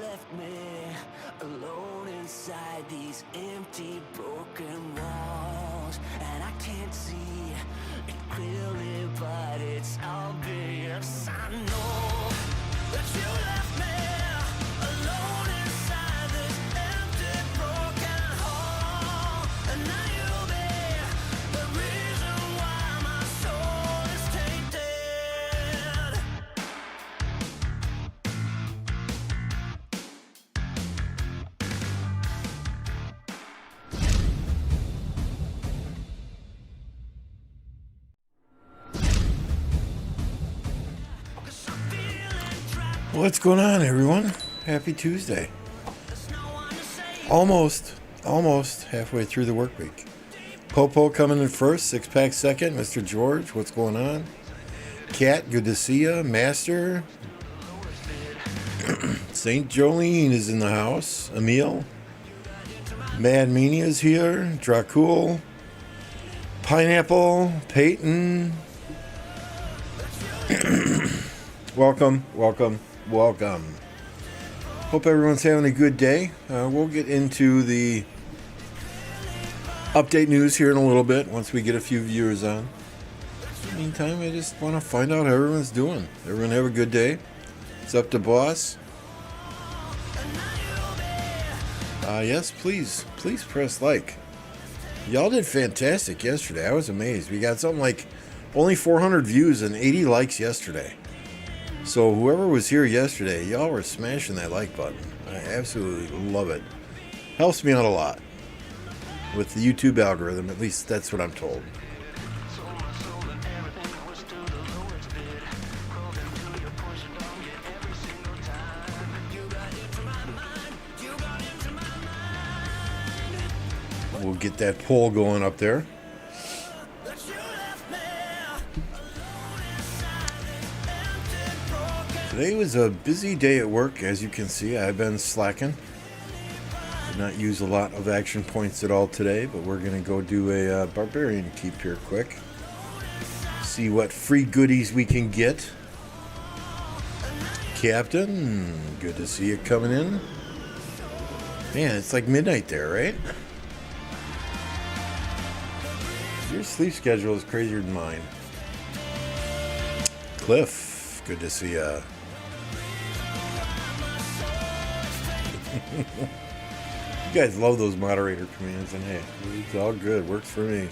left me alone inside these empty, broken walls, and I can't see it clearly, but it's obvious. I know that you left me alone inside this empty, broken hall, and now you'll be the reason why my soul is tainted. What's going on, everyone? Happy Tuesday. Almost halfway through the work week. Popo coming in first, 6-pack second. Mr. George, what's going on? Kat, good to see ya. Master. St. Jolene is in the house. Emil. Mad Meanie is here. Dracul. Pineapple. Peyton. Welcome. Hope everyone's having a good day. We'll get into the update news here in a little bit once we get a few viewers on. In the meantime, I just want to find out how everyone's doing. Everyone have a good day. It's up to boss. Yes, please press like. Y'all did fantastic yesterday. I was amazed. We got something like only 400 views and 80 likes yesterday. So whoever was here yesterday, y'all were smashing that like button. I absolutely love it. Helps me out a lot with the YouTube algorithm. At least that's what I'm told. We'll get that poll going up there. Today was a busy day at work, as you can see. I've been slacking. Did not use a lot of action points at all today, but we're going to go do a barbarian keep here quick. See what free goodies we can get. Captain, good to see you coming in. Man, it's like midnight there, right? Your sleep schedule is crazier than mine. Cliff, good to see ya. You guys love those moderator commands, and hey, it's all good. Works for me.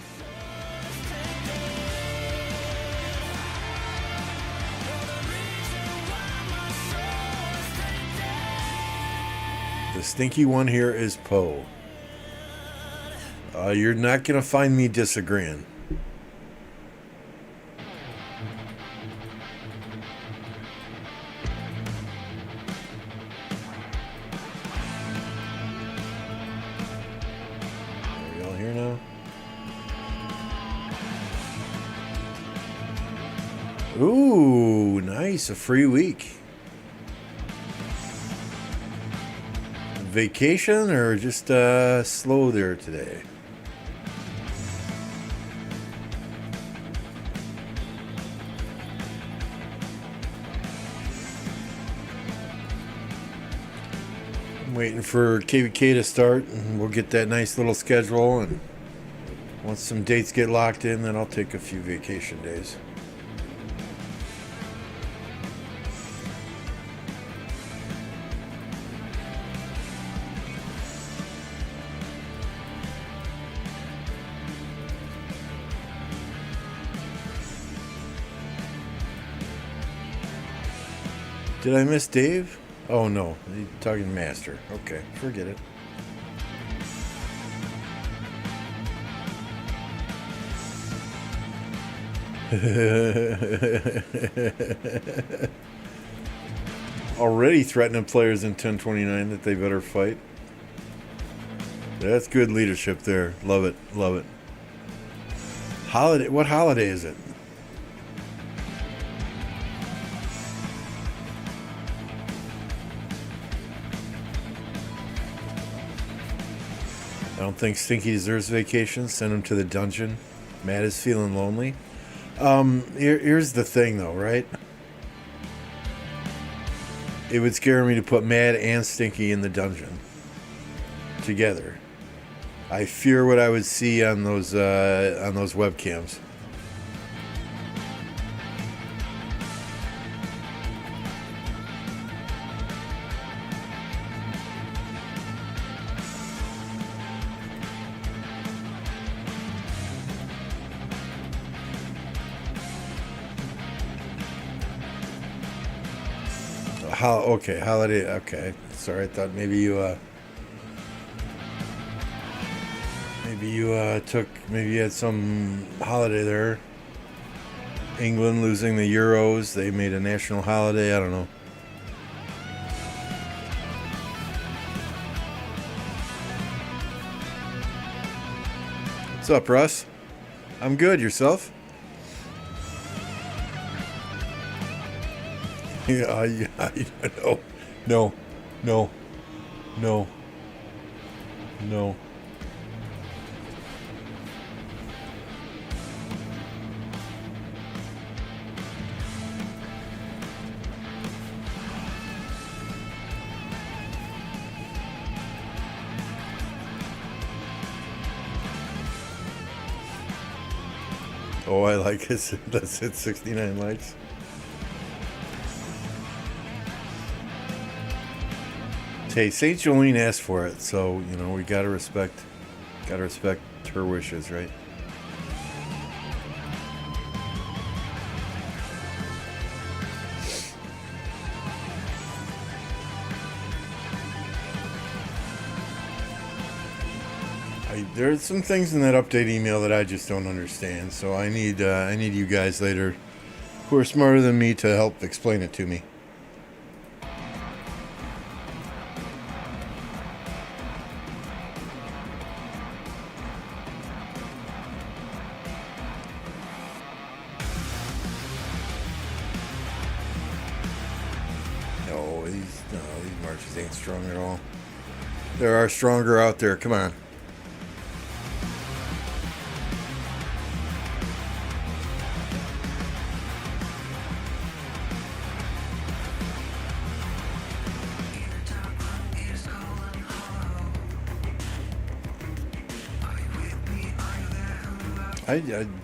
The stinky one here is Poe. You're not going to find me disagreeing. Are y'all here now? Ooh, nice. A free week. Vacation or just slow there today? Waiting for KVK to start, and we'll get that nice little schedule, and once some dates get locked in, then I'll take a few vacation days. Did I miss Dave? Oh no, you're talking Master. Okay, forget it. Already threatening players in 1029 that they better fight. That's good leadership there. Love it, love it. Holiday? What holiday is it? I don't think Stinky deserves vacation. Send him to the dungeon. Matt is feeling lonely. Here's the thing, though, right? it would scare me to put Mad and Stinky in the dungeon together. I fear what I would see on those webcams. Okay, holiday. Okay, sorry. I thought maybe you had some holiday there. England losing the Euros, they made a national holiday. I don't know. What's up, Russ? I'm good. Yourself? Yeah, no. Oh, I like it. That's it. 69 likes. Hey, Saint Jolene asked for it, so we gotta respect her wishes, right? There's some things in that update email that I just don't understand, so I need you guys later who are smarter than me to help explain it to me. These marches ain't strong at all. There are stronger out there. Come on.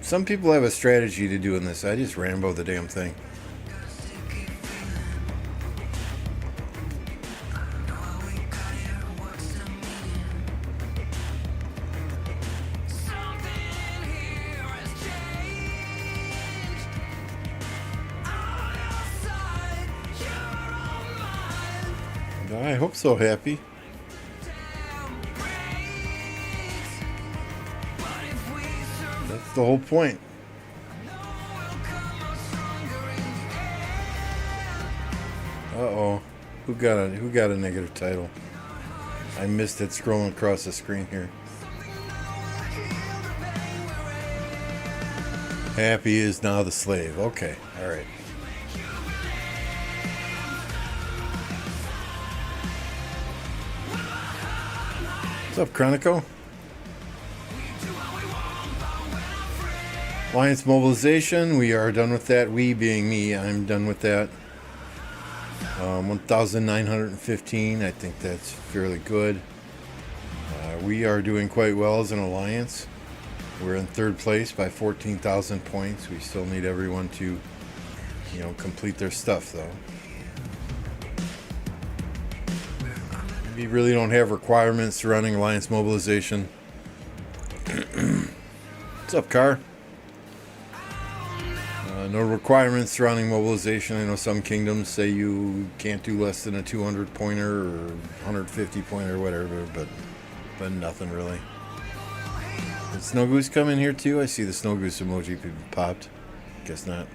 Some people have a strategy to doing this. I just Rambo the damn thing. I hope so, Happy. That's the whole point. Uh-oh. Who got a negative title? I missed it scrolling across the screen here. Happy is now the slave. Okay. All right. What's up, Chronico? Alliance mobilization, we are done with that. We being me, I'm done with that. 1,915, I think that's fairly good. We are doing quite well as an alliance. We're in third place by 14,000 points. We still need everyone to, complete their stuff, though. We really don't have requirements surrounding alliance mobilization. What's up, Car? No requirements surrounding mobilization. I know some kingdoms say you can't do less than a 200 pointer or 150 pointer or whatever, but nothing really. Did Snow Goose come in here too? I see the Snow Goose emoji popped. Guess not.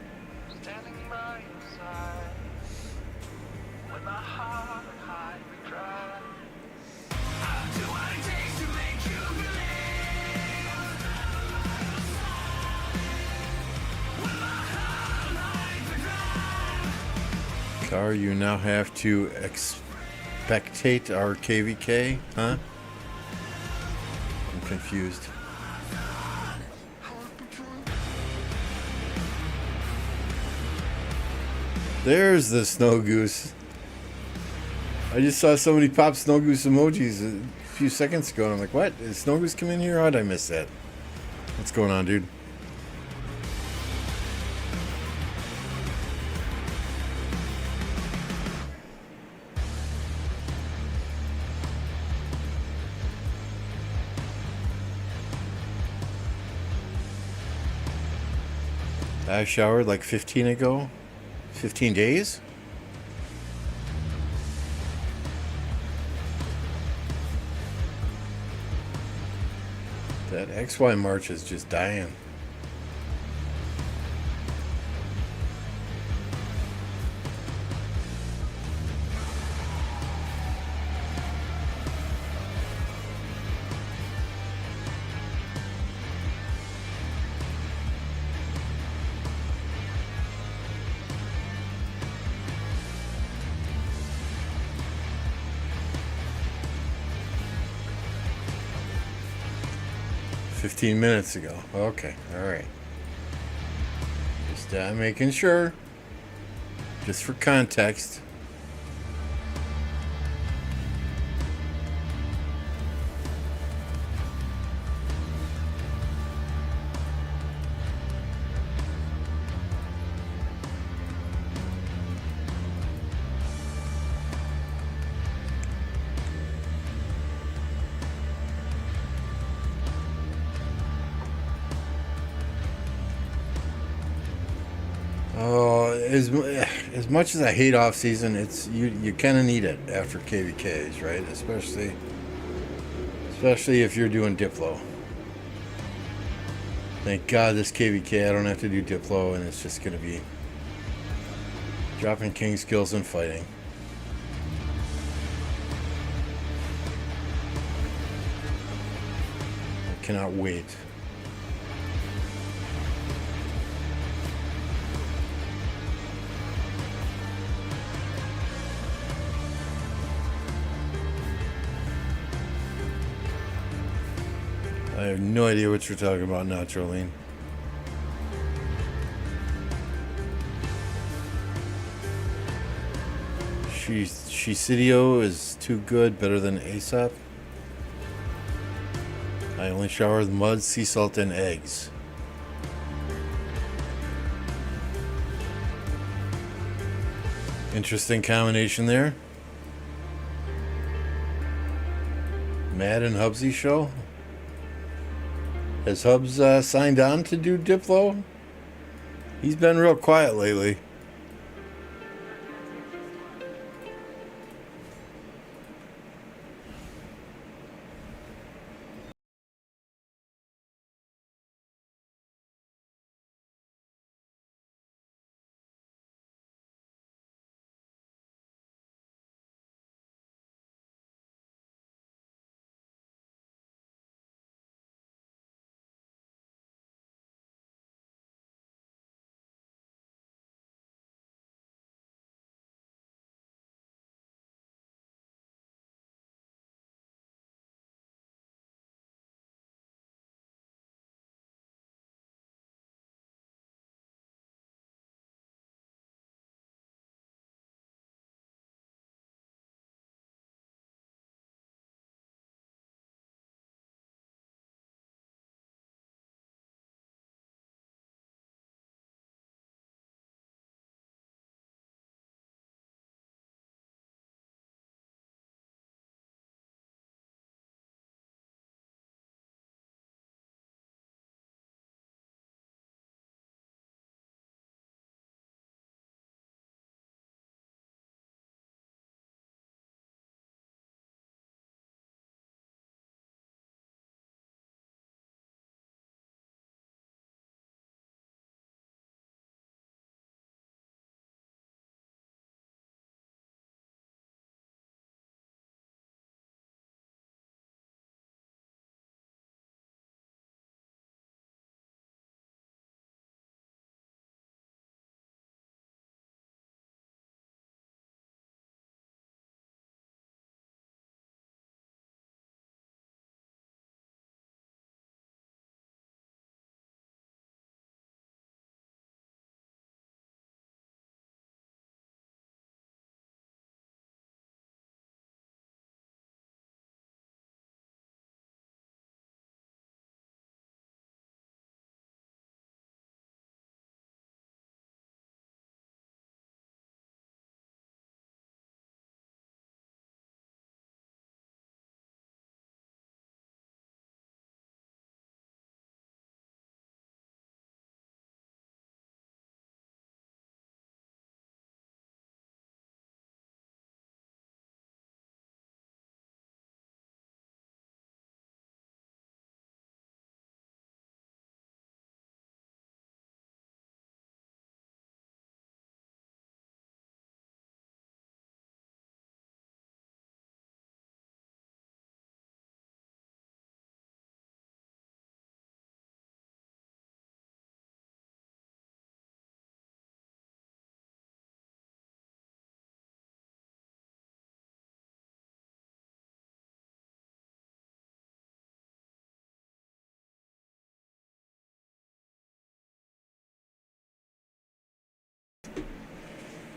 Car, you now have to expectate our KVK, huh? I'm confused. There's the Snow Goose. I just saw somebody pop Snow Goose emojis a few seconds ago, and I'm like, what? Did Snow Goose come in here? How did I miss that? What's going on, dude? I showered like 15 ago. 15 days? That XY March is just dying. $15 minutes ago. Okay, all right. Just making sure. Just for context. Oh, as much as I hate off season, it's you kind of need it after KVKs, right? Especially if you're doing Diplo. Thank God this KVK I don't have to do Diplo, and it's just gonna be dropping king skills and fighting. I cannot wait. I have no idea what you're talking about now, Jolene. Shisidio is too good, better than Aesop. I only shower with mud, sea salt, and eggs. Interesting combination there. Mad and Hubsy show. Has Hubs signed on to do Diplo? He's been real quiet lately.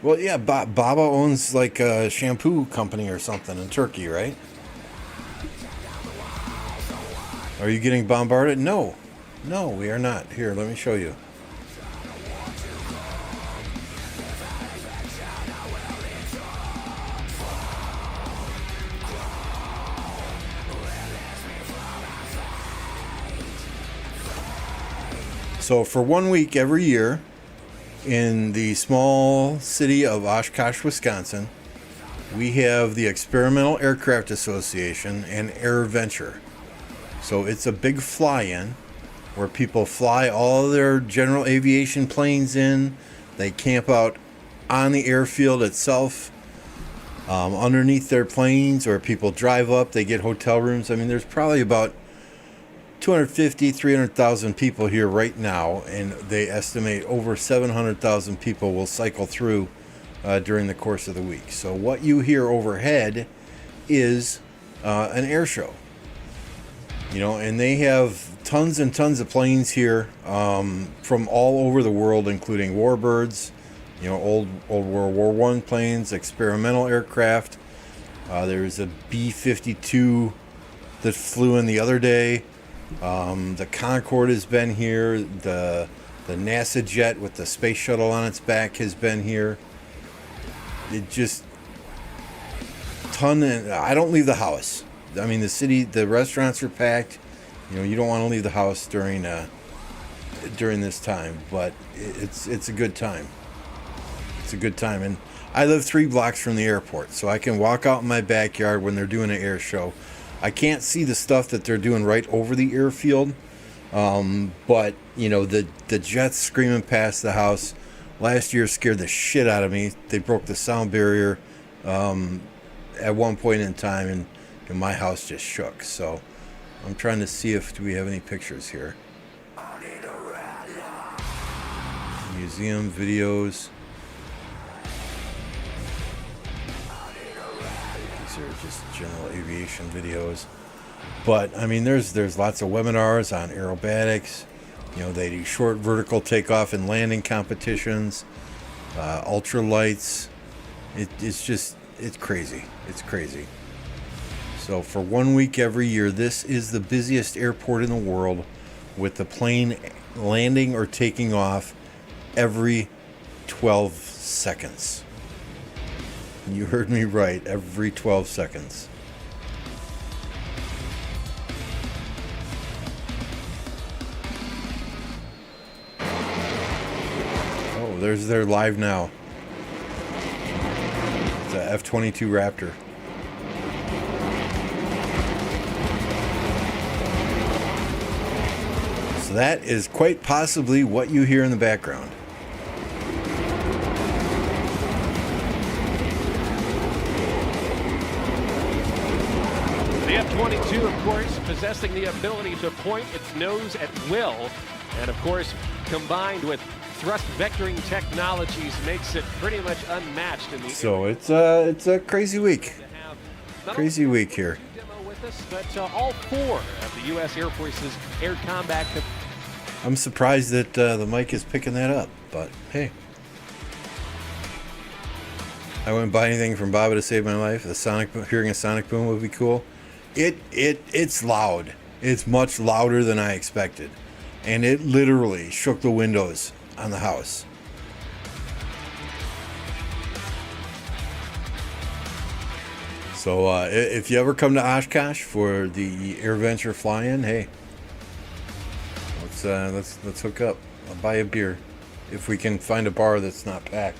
Well, yeah, Baba owns like a shampoo company or something in Turkey, right? Are you getting bombarded? No. No, we are not. Here, let me show you. So for 1 week every year in the small city of Oshkosh, Wisconsin, we have the Experimental Aircraft Association and AirVenture. So it's a big fly-in where people fly all their general aviation planes in. They camp out on the airfield itself, underneath their planes, or people drive up, they get hotel rooms. I mean, there's probably about 250, 300,000 people here right now, and they estimate over 700,000 people will cycle through during the course of the week. So what you hear overhead is an air show. You know, and they have tons and tons of planes here from all over the world, including warbirds, you know, old World War One planes, experimental aircraft. There's a B-52 that flew in the other day. The Concorde has been here. The NASA jet with the space shuttle on its back has been here. It just I don't leave the house. I mean, the restaurants are packed. You know, you don't want to leave the house during this time, but it's a good time. It's a good time, and I live 3 blocks from the airport, so I can walk out in my backyard when they're doing an air show. I can't see the stuff that they're doing right over the airfield, but you know, the jets screaming past the house last year scared the shit out of me. They broke the sound barrier at one point in time, and my house just shook. So I'm trying to see do we have any pictures here. Museum videos. These are just general aviation videos. But I mean, there's lots of webinars on aerobatics. You know, they do short vertical takeoff and landing competitions, ultralights. It's crazy. It's crazy. So for 1 week every year, this is the busiest airport in the world, with the plane landing or taking off every 12 seconds. You heard me right, every 12 seconds. Oh, there's their live now. It's a F-22 Raptor. So that is quite possibly what you hear in the background. The F-22, of course, possessing the ability to point its nose at will, and of course, combined with thrust vectoring technologies, makes it pretty much unmatched in the. So it's a crazy week. Crazy week here. With us, but all 4 of the U.S. Air Force's air combat. I'm surprised that the mic is picking that up, but hey. I wouldn't buy anything from Baba to save my life. Hearing a sonic boom would be cool. It's loud. It's much louder than I expected, and it literally shook the windows on the house. So if you ever come to Oshkosh for the AirVenture fly-in, hey, let's hook up. I'll buy a beer if we can find a bar that's not packed.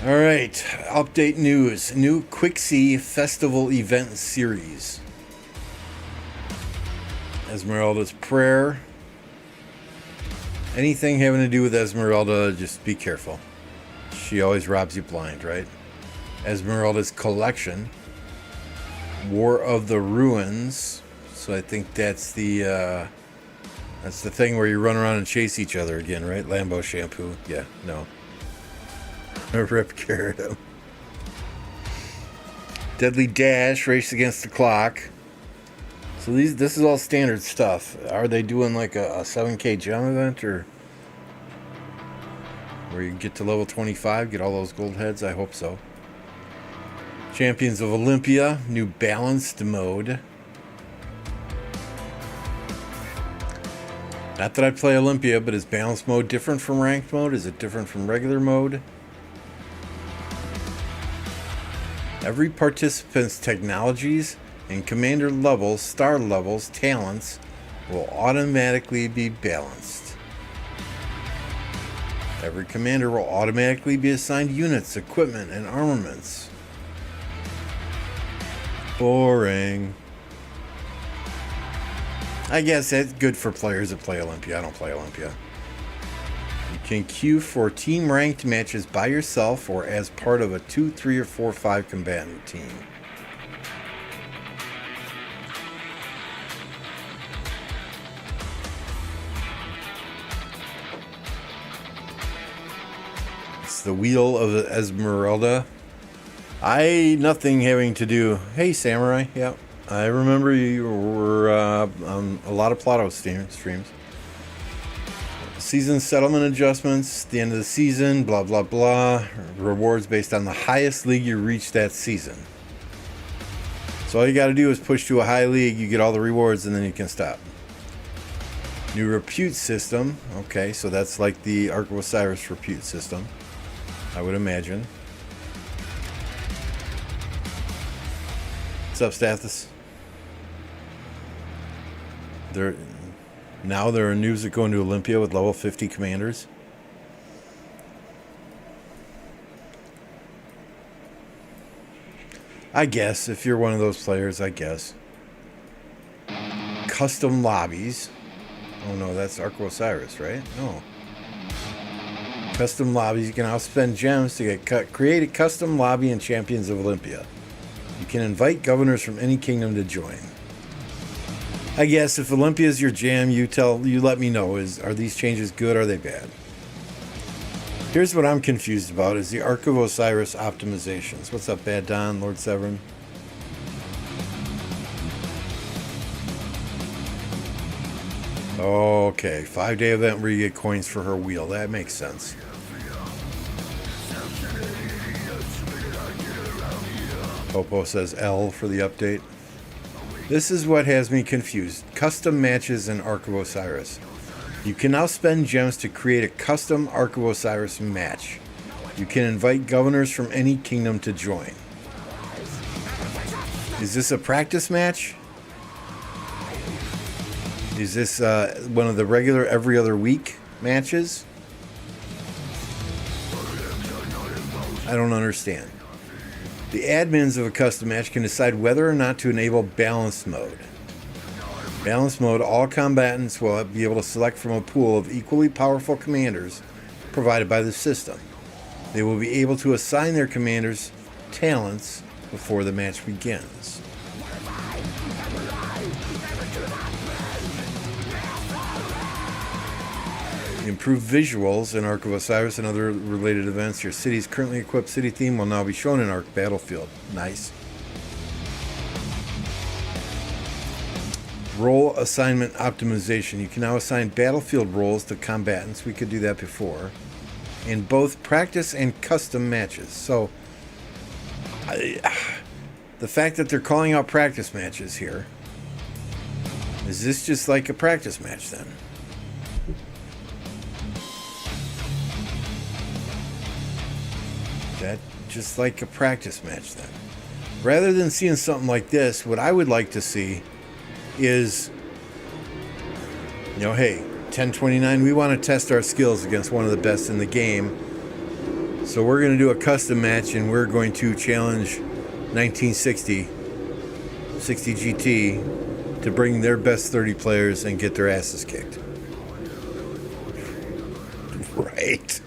All right, update news. New Quixie Festival event series. Esmeralda's Prayer. Anything having to do with Esmeralda, just be careful. She always robs you blind, right? Esmeralda's Collection. War of the Ruins. So I think that's the thing where you run around and chase each other again, right? Lambo shampoo. Yeah, no. Rip Garrison. Deadly Dash, Race Against the Clock. So this is all standard stuff. Are they doing like a 7K jump event, or where you get to level 25, get all those gold heads. I hope so. Champions of Olympia, new balanced mode. Not that I play Olympia, but is balanced mode different from ranked mode? Is it different from regular mode? Every participant's technologies and commander levels, star levels, talents will automatically be balanced. Every commander will automatically be assigned units, equipment, and armaments. Boring. I guess that's good for players that play Olympia. I don't play Olympia. You can queue for team ranked matches by yourself or as part of a 2, 3, or 4, 5 combatant team. It's the Wheel of Esmeralda. Nothing having to do. Hey, Samurai. Yep. I remember you were on a lot of Plato streams. Season settlement adjustments, the end of the season, blah, blah, blah. Rewards based on the highest league you reach that season. So all you got to do is push to a high league, you get all the rewards, and then you can stop. New repute system. Okay, so that's like the Ark of Osiris repute system, I would imagine. What's up, Stathis? Now there are news that go into Olympia with level 50 commanders. I guess, if you're one of those players, I guess. Custom lobbies. Oh no, that's Ark of Osiris, right? No. Custom lobbies. You can now spend gems to create a custom lobby in Champions of Olympia. You can invite governors from any kingdom to join. I guess if Olympia is your jam, you let me know. Are these changes good or are they bad? Here's what I'm confused about is the Ark of Osiris optimizations. What's up, Bad Don, Lord Severin? Okay, 5-day event where you get coins for her wheel. That makes sense. Popo says L for the update. This is what has me confused. Custom matches in Ark of Osiris. You can now spend gems to create a custom Ark of Osiris match. You can invite governors from any kingdom to join. Is this a practice match? Is this one of the regular every other week matches? I don't understand. The admins of a custom match can decide whether or not to enable balanced mode. Balanced mode, all combatants will be able to select from a pool of equally powerful commanders provided by the system. They will be able to assign their commanders talents before the match begins. Improved visuals in Ark of Osiris and other related events. Your city's currently equipped city theme will now be shown in Ark Battlefield. Nice. Role assignment optimization. You can now assign battlefield roles to combatants. We could do that before. In both practice and custom matches. So, the fact that they're calling out practice matches here. Is this just like a practice match then? That just like a practice match then. Rather than seeing something like this, what I would like to see is, hey, 1029, we want to test our skills against one of the best in the game. So we're going to do a custom match and we're going to challenge 1960 GT to bring their best 30 players and get their asses kicked. Right.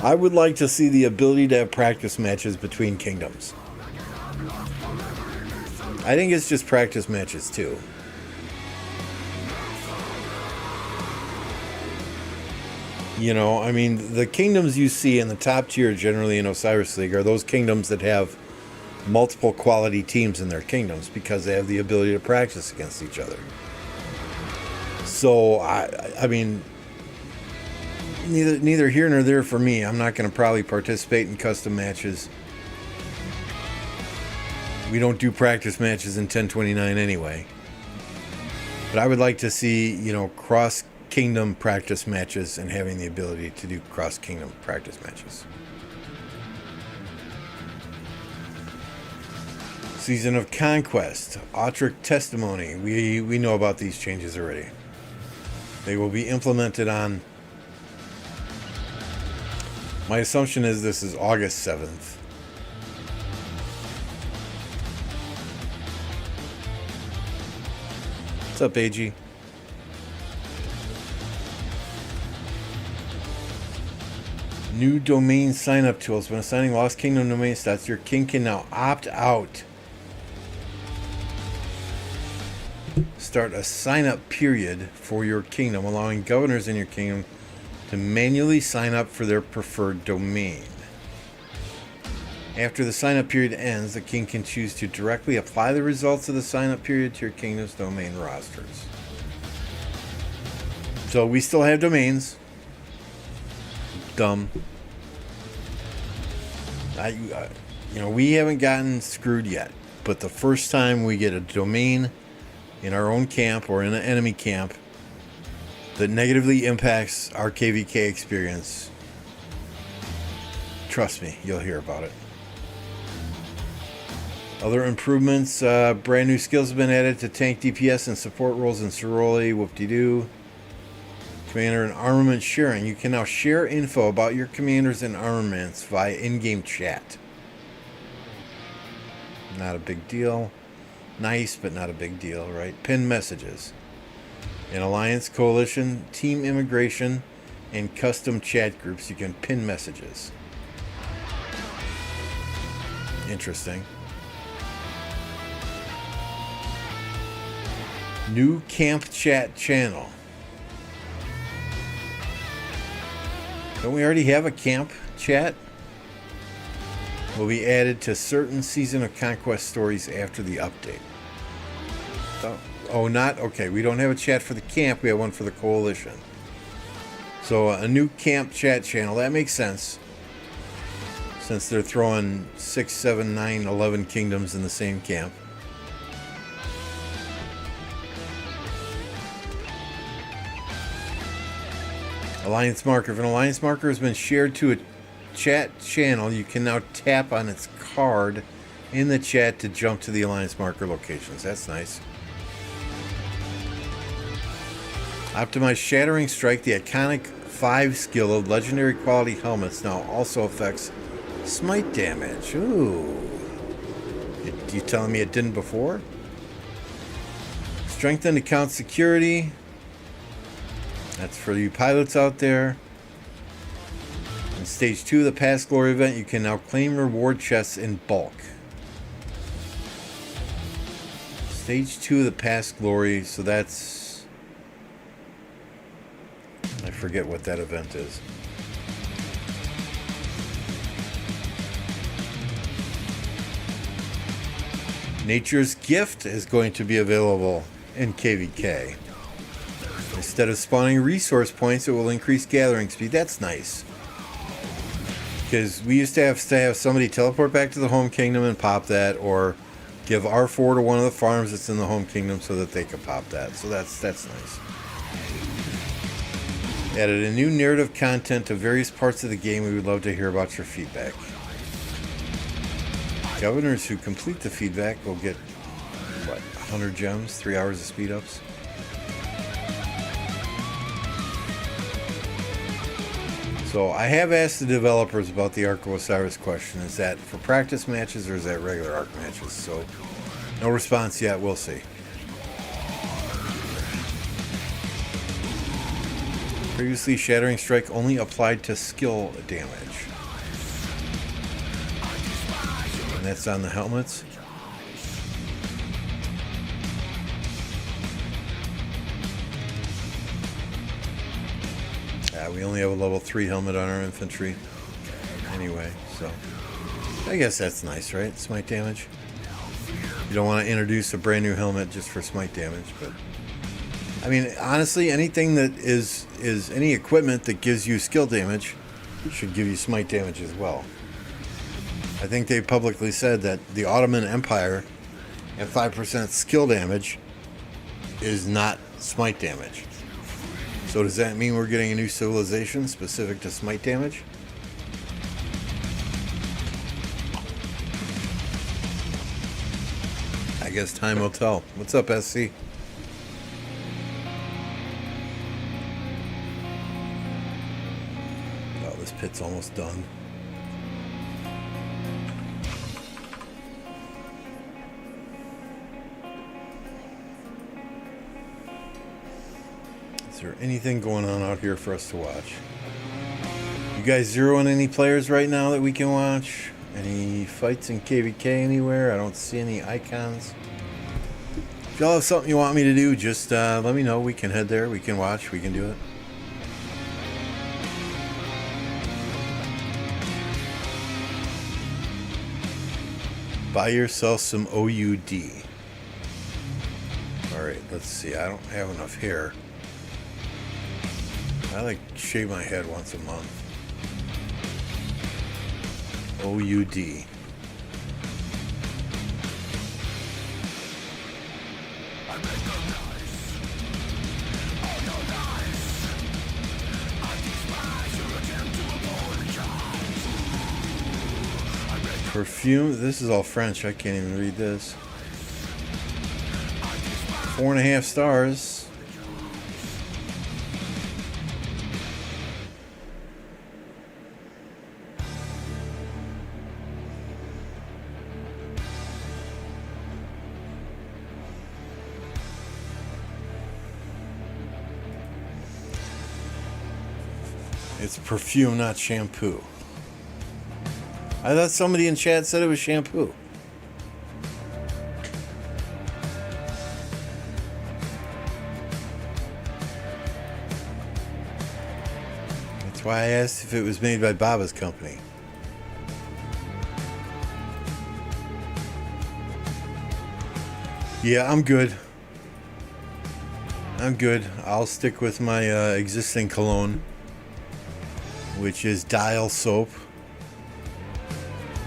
I would like to see the ability to have practice matches between kingdoms. I think it's just practice matches too. The kingdoms you see in the top tier generally in Osiris League are those kingdoms that have multiple quality teams in their kingdoms because they have the ability to practice against each other. So, neither here nor there for me. I'm not going to probably participate in custom matches. We don't do practice matches in 1029 anyway. But I would like to see, you know, cross-kingdom practice matches and having the ability to do cross-kingdom practice matches. Season of Conquest, Atric Testimony. We know about these changes already. They will be implemented on... My assumption is this is August 7th. What's up, AG? New domain sign-up tools. When assigning Lost Kingdom domain stats, your king can now opt out. Start a sign-up period for your kingdom, allowing governors in your kingdom to manually sign up for their preferred domain. After the sign-up period ends, the king can choose to directly apply the results of the sign-up period to your kingdom's domain rosters. So we still have domains. Dumb. You know, we haven't gotten screwed yet. But the first time we get a domain in our own camp or in an enemy camp that negatively impacts our KVK experience, trust me, you'll hear about it. Other improvements, brand new skills have been added to tank DPS and support roles in Soroli, whoop-de-doo. Commander and armament sharing. You can now share info about your commanders and armaments via in-game chat. Not a big deal. Nice, but not a big deal, right? Pin messages. In Alliance, Coalition, Team Immigration, and custom chat groups, you can pin messages. Interesting. New camp chat channel. Don't we already have a camp chat? Will be added to certain Season of Conquest stories after the update. Oh, not? Okay, we don't have a chat for the camp. We have one for the Coalition. So a new camp chat channel. That makes sense. Since they're throwing 6, 7, 9, 11 kingdoms in the same camp. Alliance marker. If an alliance marker has been shared to a chat channel, you can now tap on its card in the chat to jump to the alliance marker locations. That's nice. Optimize Shattering Strike. The iconic 5 skill of legendary quality helmets now also affects smite damage. Ooh. You telling me it didn't before? Strengthen account security. That's for you pilots out there. In Stage 2 of the Past Glory event, you can now claim reward chests in bulk. Stage 2 of the Past Glory, so that's... I forget what that event is. Nature's Gift is going to be available in KVK. Instead of spawning resource points, it will increase gathering speed. That's nice. Because we used to have somebody teleport back to the home kingdom and pop that, or give R4 to one of the farms that's in the home kingdom so that they can pop that. So that's nice. Added a new narrative content to various parts of the game. We would love to hear about your feedback. Governors who complete the feedback will get, 100 gems, 3 hours of speed ups. So I have asked the developers about the Ark of Osiris question. Is that for practice matches or is that regular Ark matches? So no response yet. We'll see. Previously, Shattering Strike only applied to skill damage. And that's on the helmets. We only have a level 3 helmet on our infantry. Anyway, so I guess that's nice, right? Smite damage. You don't want to introduce a brand new helmet just for smite damage, but I mean, honestly, anything that is any equipment that gives you skill damage should give you smite damage as well. I think they publicly said that the Ottoman Empire at 5% skill damage is not smite damage. So does that mean we're getting a new civilization specific to smite damage? I guess time will tell. What's up, SC? Oh, this pit's almost done. Is there anything going on out here for us to watch? You guys zeroing any players right now that we can watch? Any fights in KVK anywhere? I don't see any icons. If y'all have something you want me to do, just let me know. We can head there. We can watch. We can do it. Buy yourself some OUD. Alright, let's see. I don't have enough hair. I like to shave my head once a month. OUD. Perfume. This is all French. I can't even read this. 4.5 stars. It's perfume, not shampoo. I thought somebody in chat said it was shampoo. That's why I asked if it was made by Baba's company. Yeah, I'm good. I'm good. I'll stick with my existing cologne, which is Dial soap.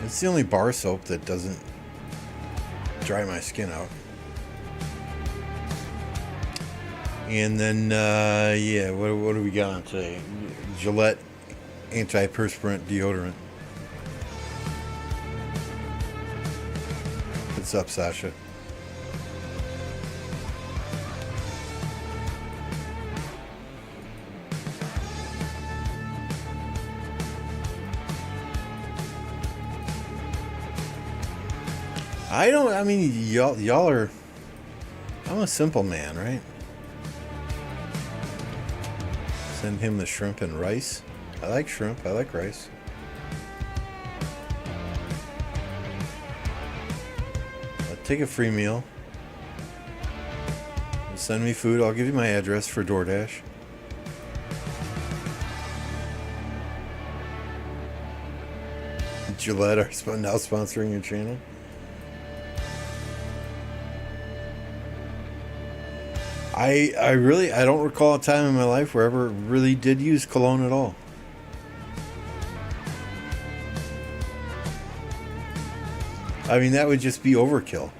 It's the only bar soap that doesn't dry my skin out. And then, yeah, what do we got on today? Gillette antiperspirant deodorant. What's up, Sasha? I mean, y'all are, I'm a simple man, right? Send him the shrimp and rice. I like shrimp, I like rice. I'll take a free meal. Send me food, I'll give you my address for DoorDash. Gillette are now sponsoring your channel. I don't recall a time in my life where I ever really did use cologne at all. I mean, that would just be overkill.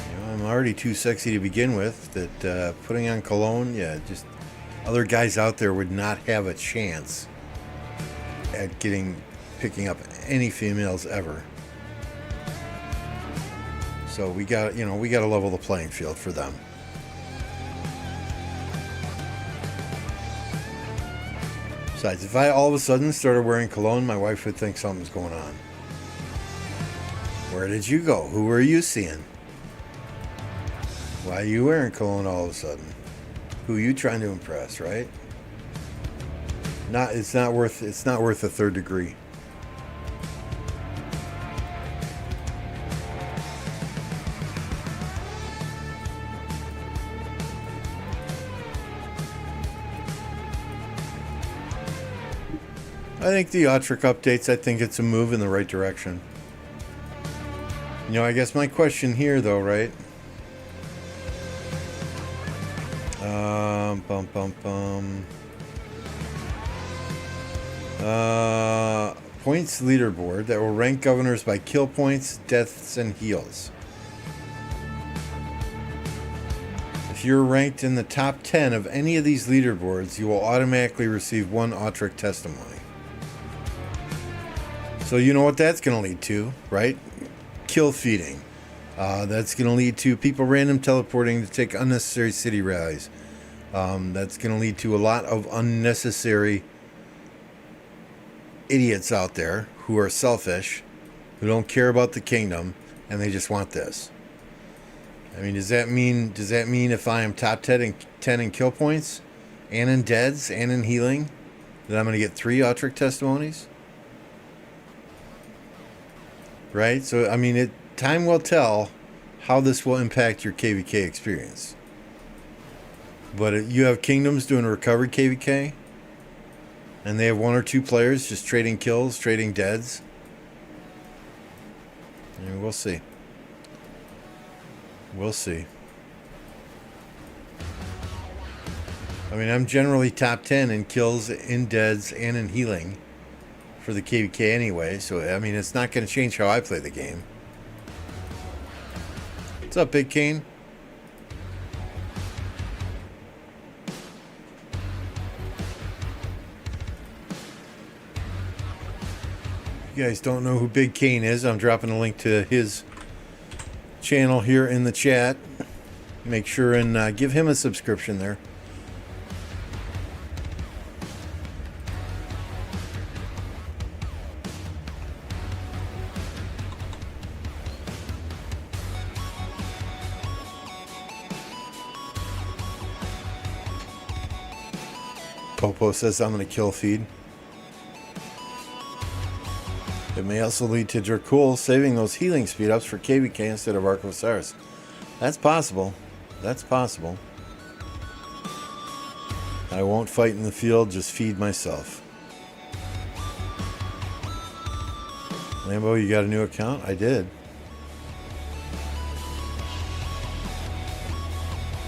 You know, I'm already too sexy to begin with, that putting on cologne, yeah, just other guys out there would not have a chance at picking up any females ever. So we got to level the playing field for them. Besides, if I all of a sudden started wearing cologne, my wife would think something's going on. Where did you go? Who were you seeing? Why are you wearing cologne all of a sudden? Who are you trying to impress, right? It's not worth a third degree. I think the Atric updates, I think it's a move in the right direction. You know, I guess my question here, though, right? Bum bum bum. Points leaderboard that will rank governors by kill points, deaths, and heals. If you're ranked in the top 10 of any of these leaderboards, you will automatically receive one Atric testimony. So you know what that's going to lead to, right? Kill feeding. That's going to lead to people random teleporting to take unnecessary city rallies. That's going to lead to a lot of unnecessary idiots out there who are selfish, who don't care about the kingdom, and they just want this. I mean, does that mean if I am top 10 in kill points, and in deads, and in healing, that I'm going to get 3 Atric testimonies? Right? So, I mean, time will tell how this will impact your KVK experience. But you have kingdoms doing recovery KVK, and they have 1 or 2 players just trading kills, trading deads. And we'll see. We'll see. I mean, I'm generally top 10 in kills, in deads, and in healing for the KVK anyway. So, I mean, it's not going to change how I play the game. What's up, Big Kane? You guys don't know who Big Kane is, I'm dropping a link to his channel here in the chat. Make sure and give him a subscription there. Popo says I'm going to kill feed. It may also lead to Dracul saving those healing speed ups for KVK instead of Ark of Osiris. That's possible. That's possible. I won't fight in the field, just feed myself. Lambo, you got a new account? I did.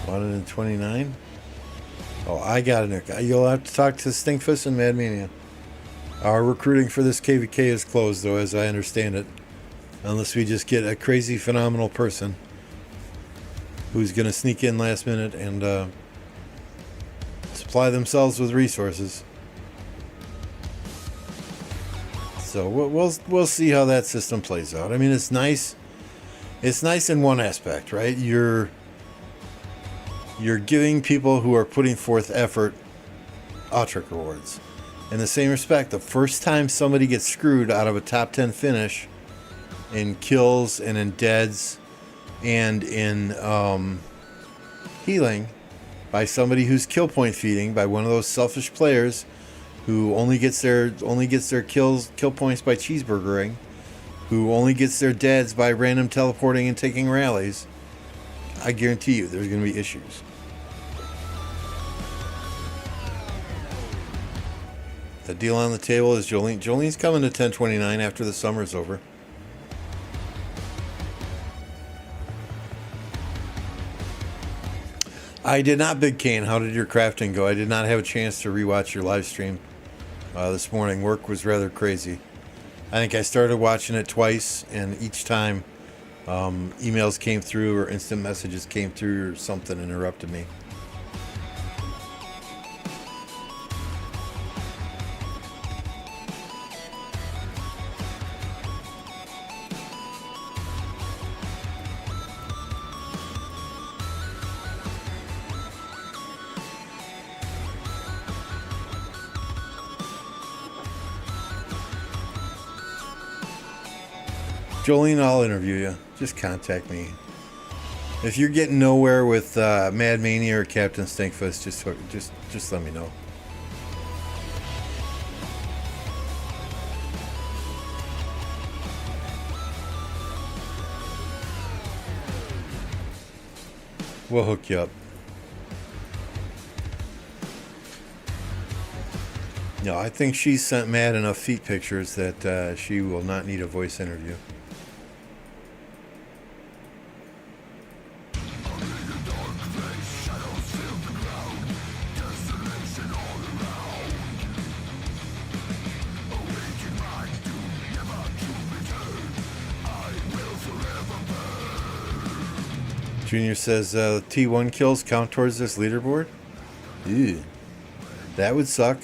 129? Oh, I got a new account. You'll have to talk to Stinkfist and Madmania. Our recruiting for this KVK is closed, though, as I understand it. Unless we just get a crazy, phenomenal person who's going to sneak in last minute and supply themselves with resources. So we'll see how that system plays out. I mean, it's nice. It's nice in one aspect, right? You're giving people who are putting forth effort Atric rewards. In the same respect, the first time somebody gets screwed out of a top 10 finish in kills and in deads and in healing by somebody who's kill point feeding, by one of those selfish players who only gets their kill points by cheeseburgering, who only gets their deads by random teleporting and taking rallies, I guarantee you there's going to be issues. The deal on the table is Jolene. Jolene's coming to 1029 after the summer's over. I did not, Big Kane. How did your crafting go? I did not have a chance to rewatch your live stream this morning. Work was rather crazy. I think I started watching it twice, and each time emails came through or instant messages came through or something interrupted me. Jolene, I'll interview you. Just contact me. If you're getting nowhere with Mad Mania or Captain Stinkfist, just let me know. We'll hook you up. No, I think she's sent Matt enough feet pictures that she will not need a voice interview. Junior says T1 kills count towards this leaderboard. Ew. That would suck.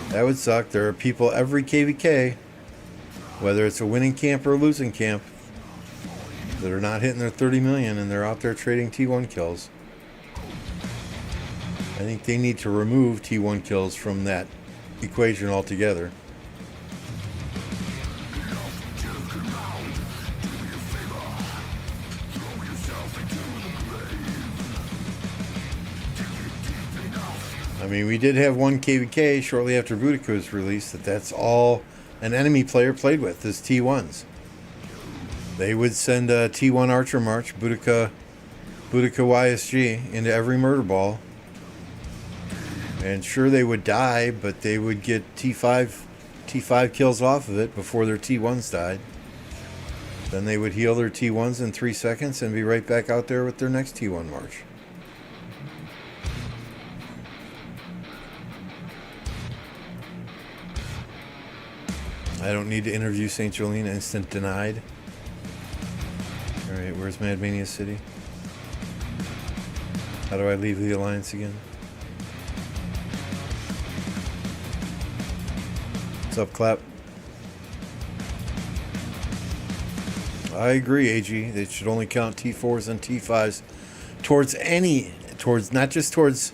That would suck. There are people every KVK, whether it's a winning camp or a losing camp, that are not hitting their 30 million and they're out there trading T1 kills. I think they need to remove T1 kills from that equation altogether. I mean, we did have one KVK shortly after Boudica was released that's all an enemy player played with, is T1s. They would send a T1 Archer March, Boudica YSG, into every murder ball. And sure, they would die, but they would get T5 kills off of it before their T1s died. Then they would heal their T1s in 3 seconds and be right back out there with their next T1 March. I don't need to interview St. Jolene. Instant denied. Alright, where's Mad Mania City? How do I leave the alliance again? What's up, Clap? I agree, AG. They should only count T4s and T5s towards not just towards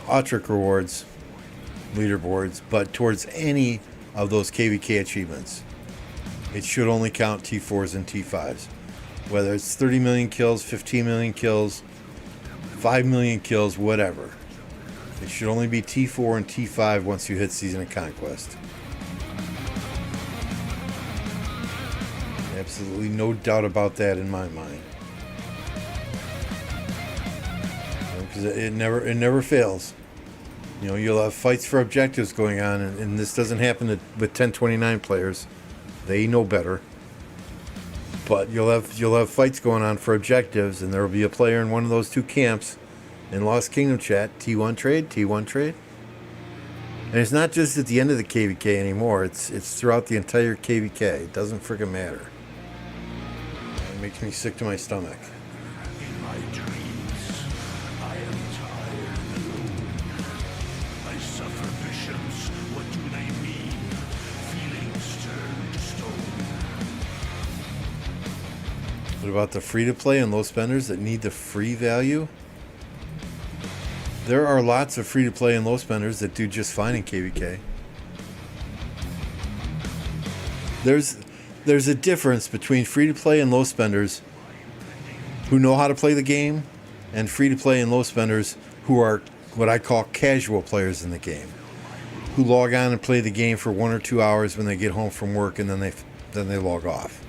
Atric rewards, leaderboards, but towards any of those KVK achievements. It should only count T4s and T5s. Whether it's 30 million kills, 15 million kills, 5 million kills, whatever. It should only be T4 and T5 once you hit Season of Conquest. Absolutely no doubt about that in my mind. Because it never fails. You know, you'll have fights for objectives going on, and this doesn't happen with 1029 players. They know better. But you'll have fights going on for objectives, and there will be a player in one of those two camps in Lost Kingdom chat, T1 trade, T1 trade. And it's not just at the end of the KVK anymore. It's throughout the entire KVK. It doesn't freaking matter. It makes me sick to my stomach. In my dreams, I am tired and alone. I suffer visions. What do they mean? Feelings turn to stone. What about the free-to-play and low spenders that need the free value? There are lots of free-to-play and low spenders that do just fine in KVK. There's a difference between free-to-play and low spenders who know how to play the game and free-to-play and low spenders who are what I call casual players in the game, who log on and play the game for 1 or 2 hours when they get home from work and then they log off.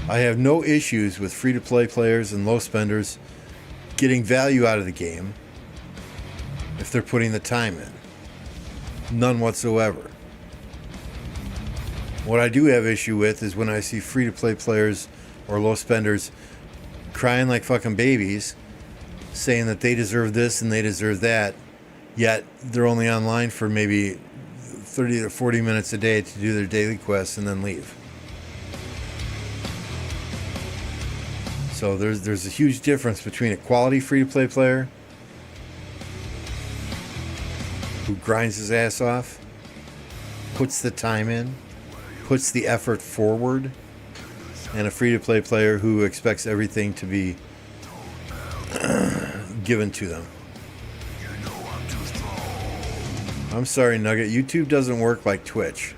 I have no issues with free-to-play players and low spenders getting value out of the game if they're putting the time in. None whatsoever. What I do have issue with is when I see free-to-play players or low spenders crying like fucking babies, saying that they deserve this and they deserve that, yet they're only online for maybe 30 to 40 minutes a day to do their daily quests and then leave. So there's a huge difference between a quality free-to-play player who grinds his ass off, puts the time in, puts the effort forward, and a free-to-play player who expects everything to be given to them. I'm sorry, Nugget. YouTube doesn't work like Twitch.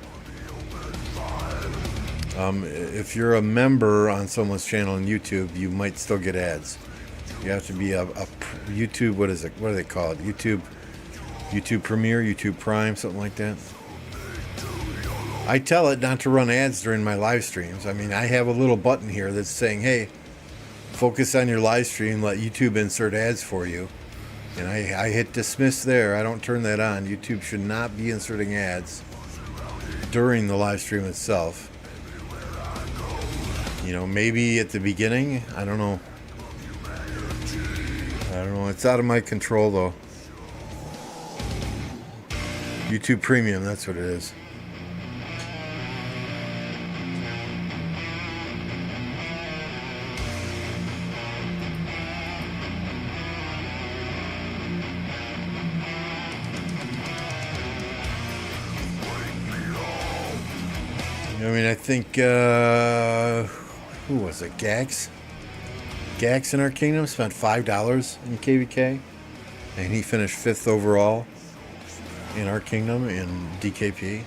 If you're a member on someone's channel on YouTube, you might still get ads. You have to be a YouTube, what is it? What do they call it? YouTube Premiere, YouTube Prime, something like that. I tell it not to run ads during my live streams. I mean, I have a little button here that's saying, hey, focus on your live stream, let YouTube insert ads for you. And I hit dismiss there. I don't turn that on. YouTube should not be inserting ads during the live stream itself. You know, maybe at the beginning. I don't know. It's out of my control, though. YouTube Premium, that's what it is. I mean, I think, who was it? Gax? Gax in our kingdom spent $5 in KVK, and he finished 5th overall in our kingdom in DKP.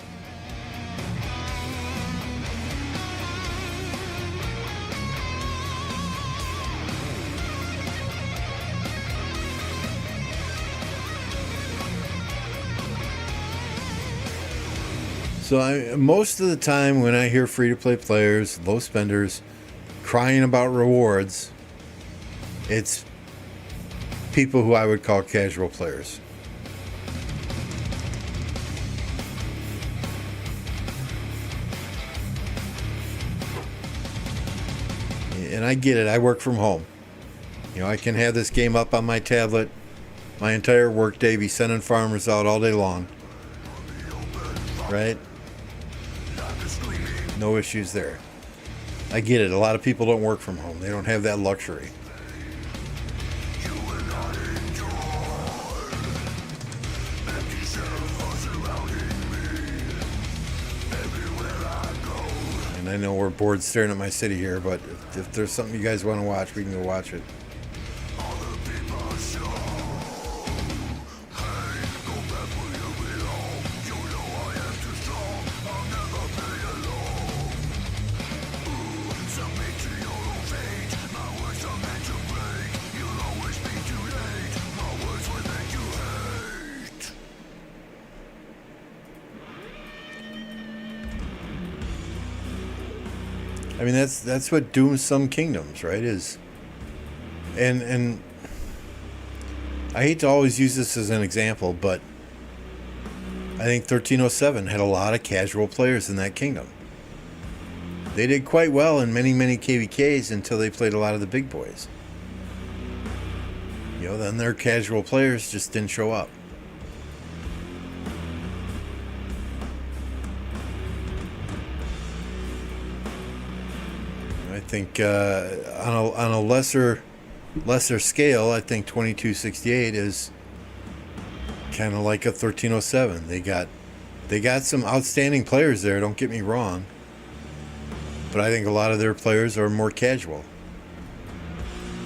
So most of the time when I hear free-to-play players, low spenders, crying about rewards, it's people who I would call casual players. And I get it. I work from home. You know, I can have this game up on my tablet my entire workday, be sending farmers out all day long. Right? No issues there. I get it. A lot of people don't work from home. They don't have that luxury. And I know we're bored staring at my city here, but if there's something you guys want to watch, we can go watch it. I mean, that's what dooms some kingdoms, right? And I hate to always use this as an example, but I think 1307 had a lot of casual players in that kingdom. They did quite well in many KVKs until they played a lot of the big boys. You know, then their casual players just didn't show up. I think on a lesser scale, I think 2268 is kind of like a 1307. They got some outstanding players there. Don't get me wrong, but I think a lot of their players are more casual.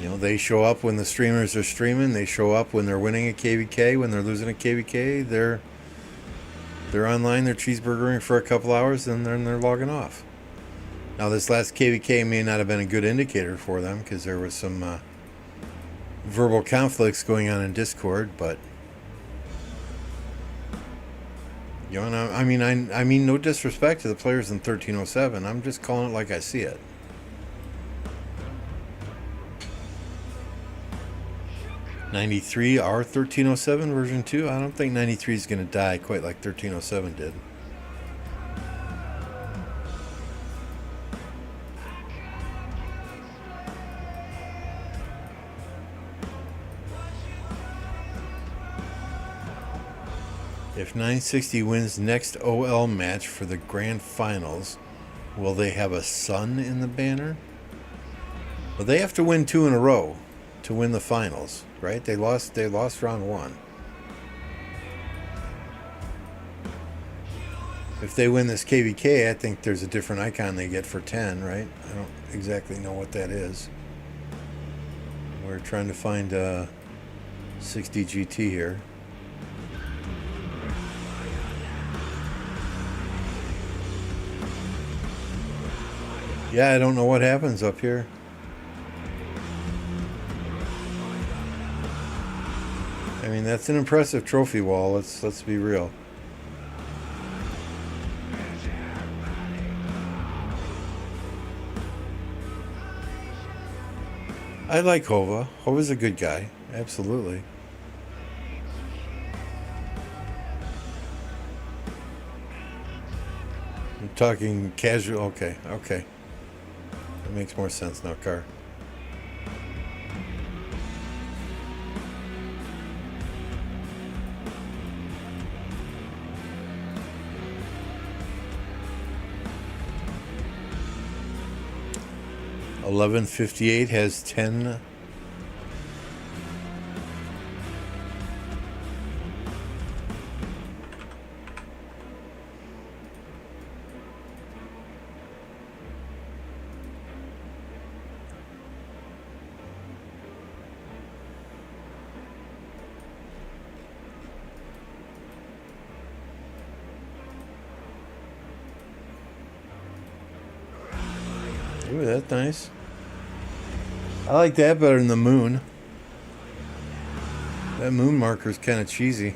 You know, they show up when the streamers are streaming. They show up when they're winning a KVK. When they're losing a KVK, they're online. They're cheeseburgering for a couple hours, and then they're logging off. Now, this last KVK may not have been a good indicator for them because there was some verbal conflicts going on in Discord, but you know, I mean, no disrespect to the players in 1307. I'm just calling it like I see it. '93 our 1307 version 2. I don't think 93 is going to die quite like 1307 did. If 960 wins next OL match for the grand finals, will they have a sun in the banner? Well, they have to win 2 in a row to win the finals, right? They lost round 1. If they win this KVK, I think there's a different icon they get for 10, right? I don't exactly know what that is. We're trying to find 60 GT here. Yeah, I don't know what happens up here. I mean, that's an impressive trophy wall. Let's be real. I like Hova. Hova's a good guy. Absolutely. I'm talking casual. Okay. That makes more sense now, Car. $11.58 has 10. Ooh, that's nice. I like that better than the moon. That moon marker's kind of cheesy.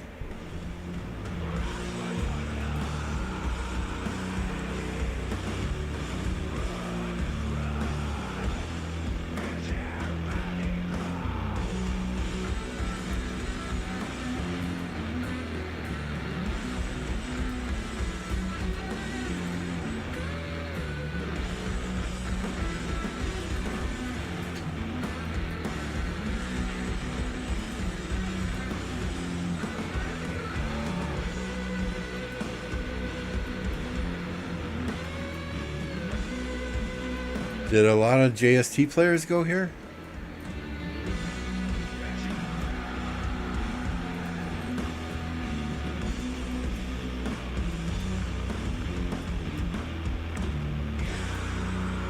Did a lot of JST players go here?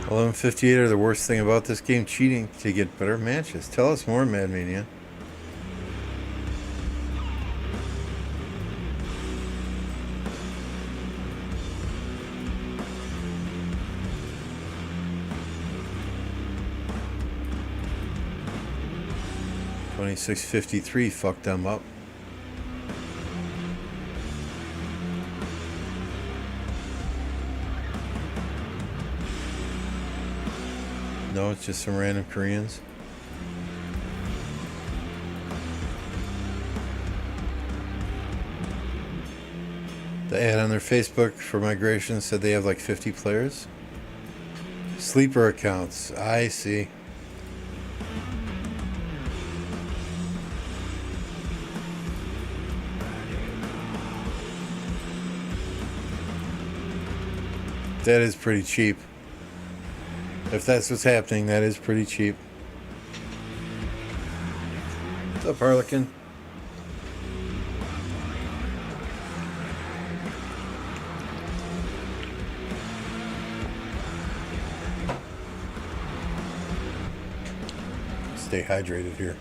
$11.58 are the worst thing about this game, cheating to get better matches. Tell us more, Madmania. $26.53 fucked them up. No, it's just some random Koreans. The ad on their Facebook for migration said they have like 50 players. Sleeper accounts. I see. That is pretty cheap. If that's what's happening, that is pretty cheap. What's up, Harlequin? Stay hydrated here.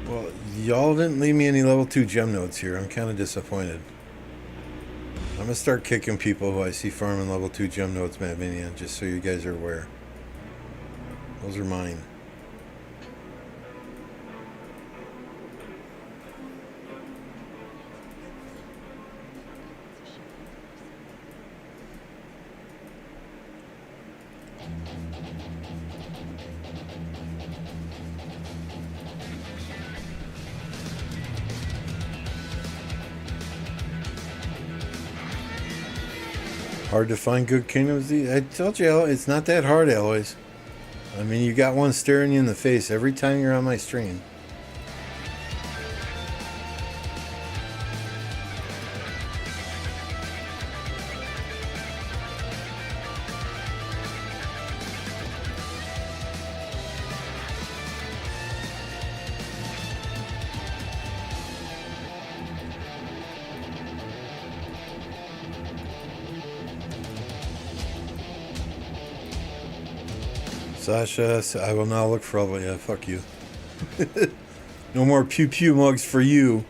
Well, y'all didn't leave me any level 2 gem notes here. I'm kind of disappointed. I'm going to start kicking people who I see farming level 2 gem notes, Madmania, just so you guys are aware. Those are mine. Hard to find good kingdoms. I told you, it's not that hard, Alloys. I mean, you got one staring you in the face every time you're on my stream. Sasha, I will now look for all the... Yeah, fuck you. No more pew-pew mugs for you.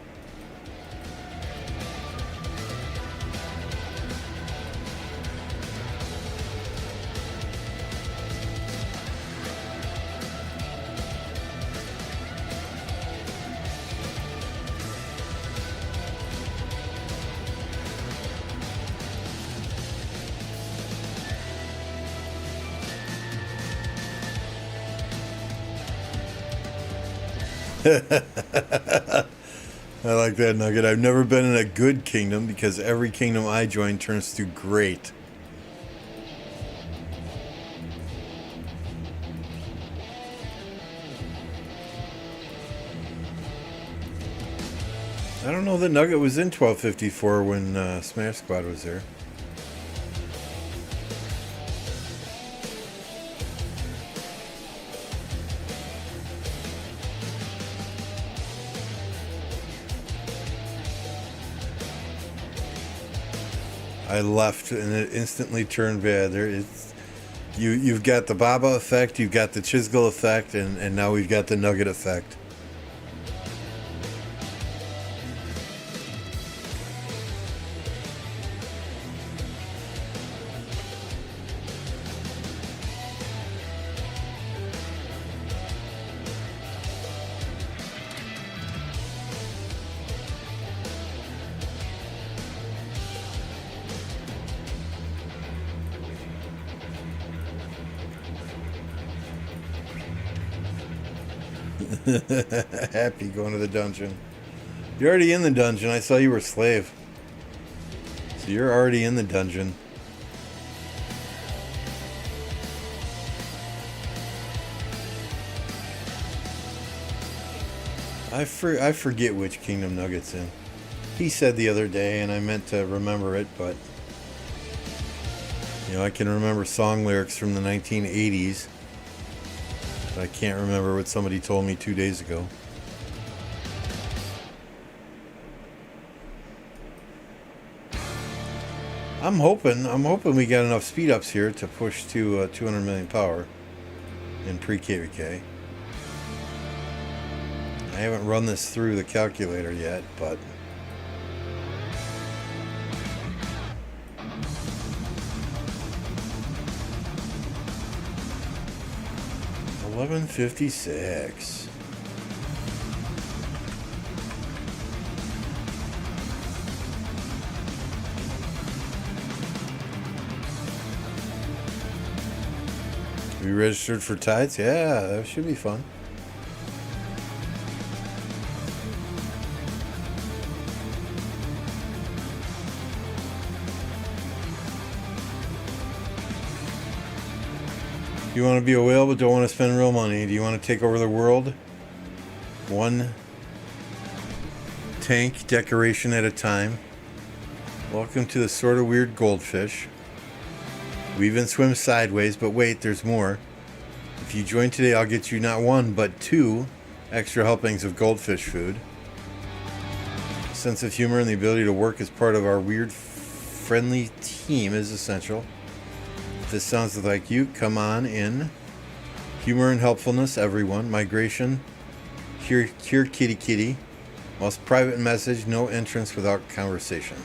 I like that, Nugget. I've never been in a good kingdom because every kingdom I join turns to great. I don't know that Nugget was in 1254 when Smash Squad was there. I left and it instantly turned bad. You've got the Baba effect, you've got the Chisgul effect, and now we've got the Nugget effect. Happy going to the dungeon. You're already in the dungeon. I saw you were a slave. So you're already in the dungeon. I forget which Kingdom Nugget's in. He said the other day, and I meant to remember it, but you know, I can remember song lyrics from the 1980s, but I can't remember what somebody told me 2 days ago. I'm hoping we got enough speed ups here to push to 200 million power in pre-KVK. I haven't run this through the calculator yet, but $11.56. We registered for tides? Yeah, that should be fun. You want to be a whale but don't want to spend real money? Do you want to take over the world? One tank decoration at a time. Welcome to the sort of weird goldfish. We even swim sideways, but wait, there's more. If you join today, I'll get you not one, but 2 extra helpings of goldfish food. Sense of humor and the ability to work as part of our weird, friendly team is essential. If this sounds like you, come on in. Humor and helpfulness, everyone. Migration, here kitty kitty. Most private message, no entrance without conversation.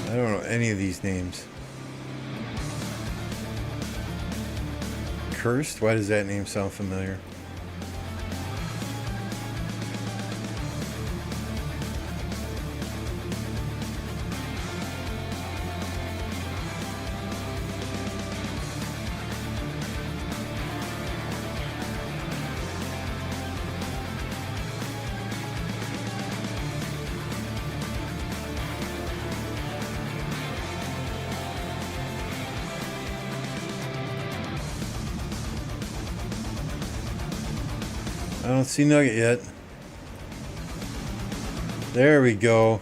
I don't know any of these names. Cursed? Why does that name sound familiar? I don't see Nugget yet. There we go.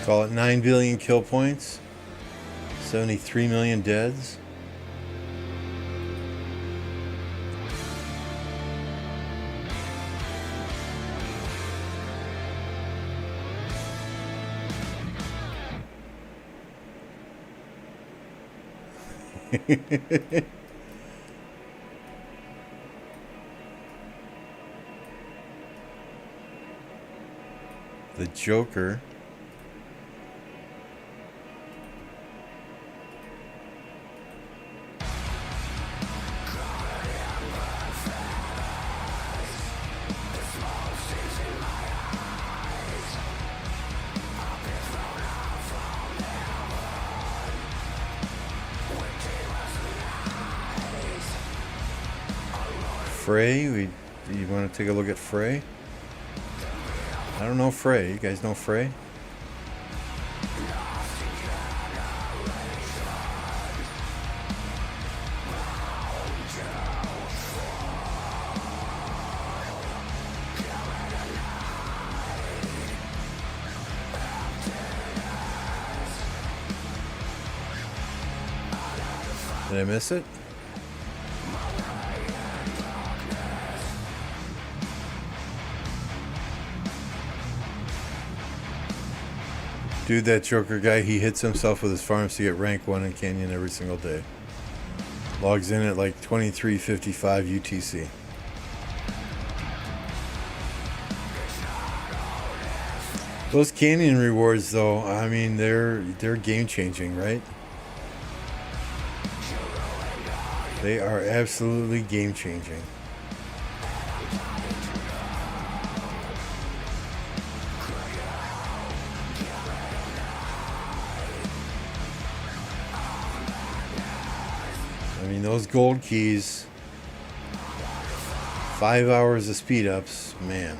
Call it 9 billion kill points. 73 million deads. The Joker. Frey, you want to take a look at Frey? I don't know Frey. You guys know Frey? Did I miss it? Dude, that Joker guy, he hits himself with his farms to get rank 1 in Canyon every single day. Logs in at like 23:55 UTC. Those Canyon rewards, though, I mean, they're game changing, right? They are absolutely game changing. I mean, those gold keys, 5 hours of speed ups, man.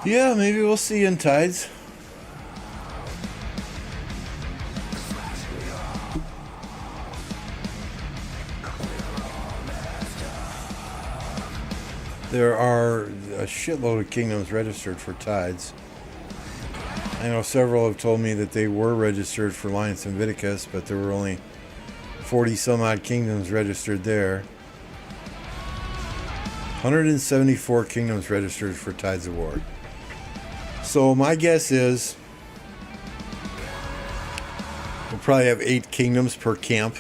Yeah, maybe we'll see you in Tides. There are a shitload of kingdoms registered for Tides. I know several have told me that they were registered for Alliance and Viticus, but there were only 40 some odd kingdoms registered there. 174 kingdoms registered for Tides of War. So my guess is we'll probably have 8 kingdoms per camp.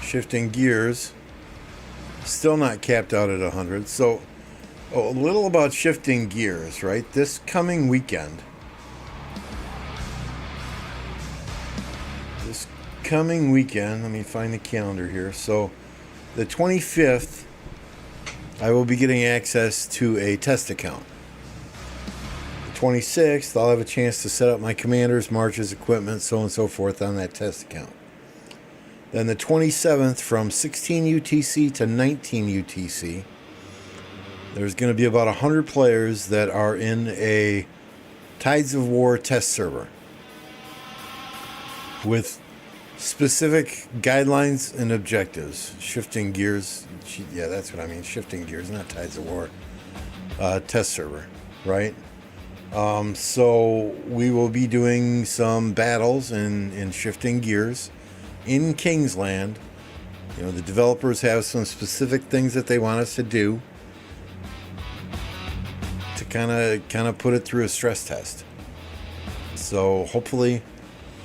Shifting gears, still not capped out at 100. So a little about shifting gears, right? This coming weekend, let me find the calendar here. So the 25th, I will be getting access to a test account. The 26th, I'll have a chance to set up my commanders, marches, equipment, so on and so forth on that test account. Then the 27th, from 16 UTC to 19 UTC, there's going to be about 100 players that are in a Tides of War test server with specific guidelines and objectives. Shifting gears, yeah, that's what I mean. Shifting gears, not Tides of War. Test server, right? So we will be doing some battles in shifting gears. In Kingsland. You know, the developers have some specific things that they want us to do to kind of put it through a stress test. So hopefully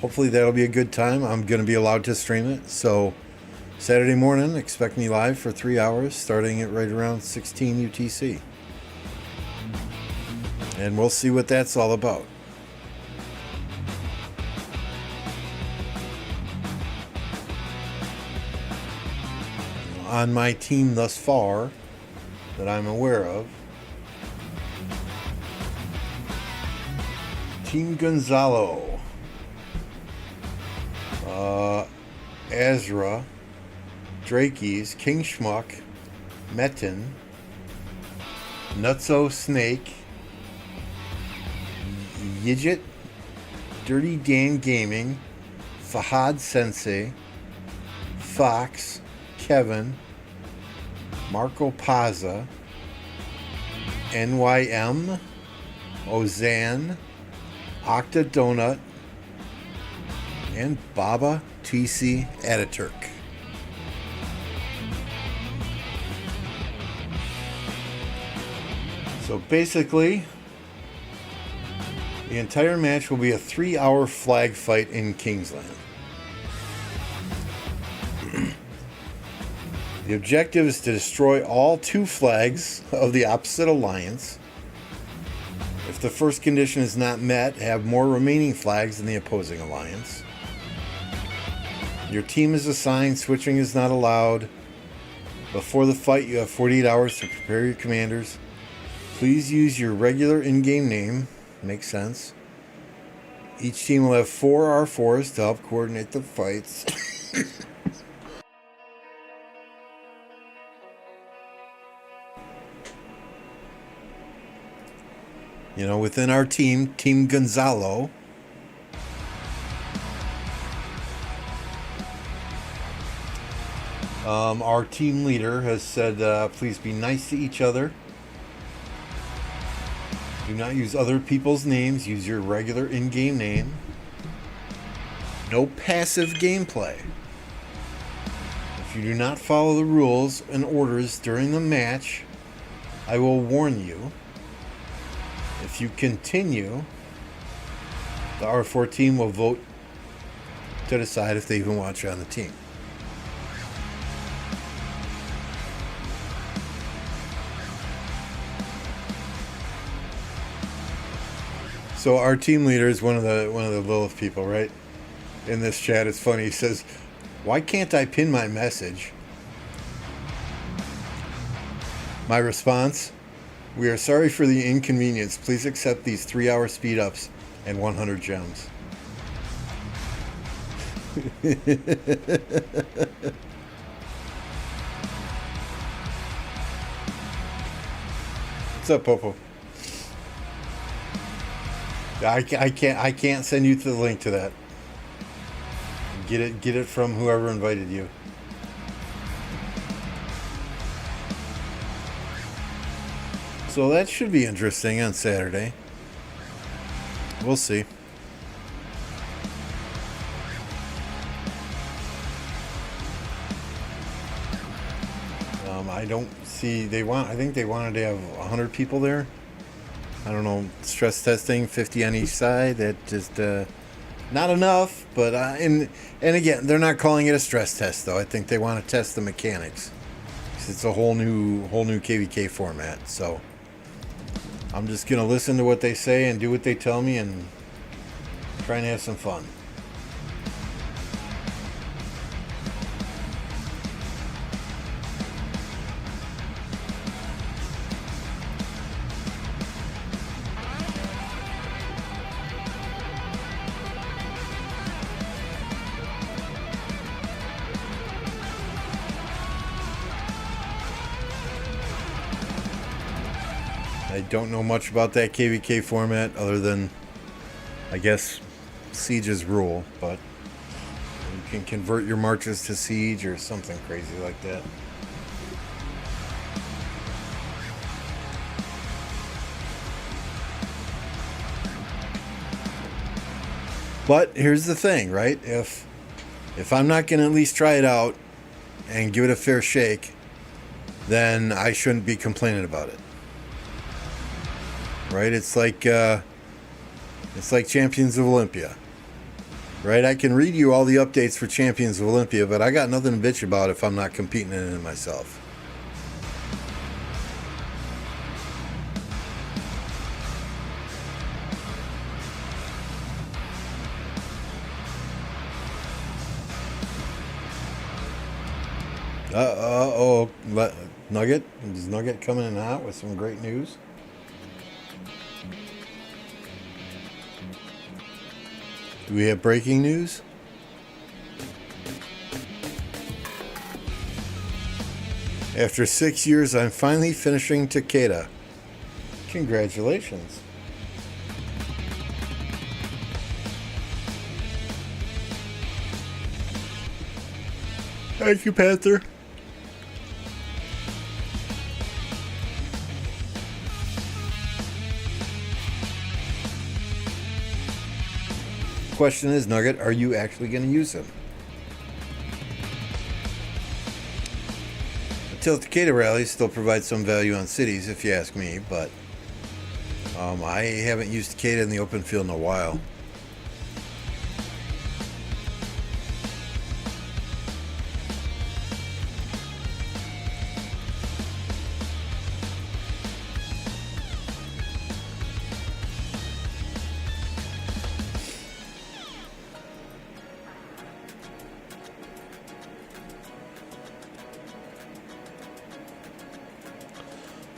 that'll be a good time. I'm going to be allowed to stream it. So Saturday morning, expect me live for 3 hours, starting at right around 16 UTC. And we'll see what that's all about. On my team thus far, that I'm aware of, Team Gonzalo, Azra, Drakey's, King Schmuck, Metin, Nutso Snake, Yidget, Dirty Dan Gaming, Fahad Sensei, Fox, Kevin, Marco Pazza, NYM, Ozan, Octa Donut, and Baba TC Atric. So basically, the entire match will be a 3-hour flag fight in Kingsland. The objective is to destroy all 2 flags of the opposite alliance. If the first condition is not met, have more remaining flags than the opposing alliance. Your team is assigned, switching is not allowed. Before the fight, you have 48 hours to prepare your commanders. Please use your regular in-game name. Makes sense. Each team will have 4 R4s to help coordinate the fights. You know, within our team, Team Gonzalo, our team leader has said, please be nice to each other. Do not use other people's names. Use your regular in-game name. No passive gameplay. If you do not follow the rules and orders during the match, I will warn you. If you continue, the R4 team will vote to decide if they even want you on the team. So our team leader is one of the Lilith people, right? In this chat, it's funny. He says, "Why can't I pin my message?" My response: "We are sorry for the inconvenience. Please accept these 3-hour speed ups and 100 gems." What's up, Popo? I can't send you to the link to that. Get it from whoever invited you. So that should be interesting on Saturday. We'll see. I don't see I think they wanted to have 100 people there. I don't know, stress testing, 50 on each side. That just not enough. But and again, they're not calling it a stress test though. I think they want to test the mechanics. It's a whole new KVK format. So I'm just gonna listen to what they say and do what they tell me and try and have some fun. I don't know much about that KVK format other than, I guess, Siege's rule, but you can convert your marches to Siege or something crazy like that. But here's the thing, right? If I'm not going to at least try it out and give it a fair shake, then I shouldn't be complaining about it. Right? It's like Champions of Olympia. Right? I can read you all the updates for Champions of Olympia, but I got nothing to bitch about if I'm not competing in it myself. Nugget? Is Nugget coming in hot with some great news? Do we have breaking news? After 6 years, I'm finally finishing Takeda. Congratulations. Thank you, Panther. Question is, Nugget, are you actually going to use him? Until Takeda rallies still provide some value on cities, if you ask me, but I haven't used Takeda in the open field in a while.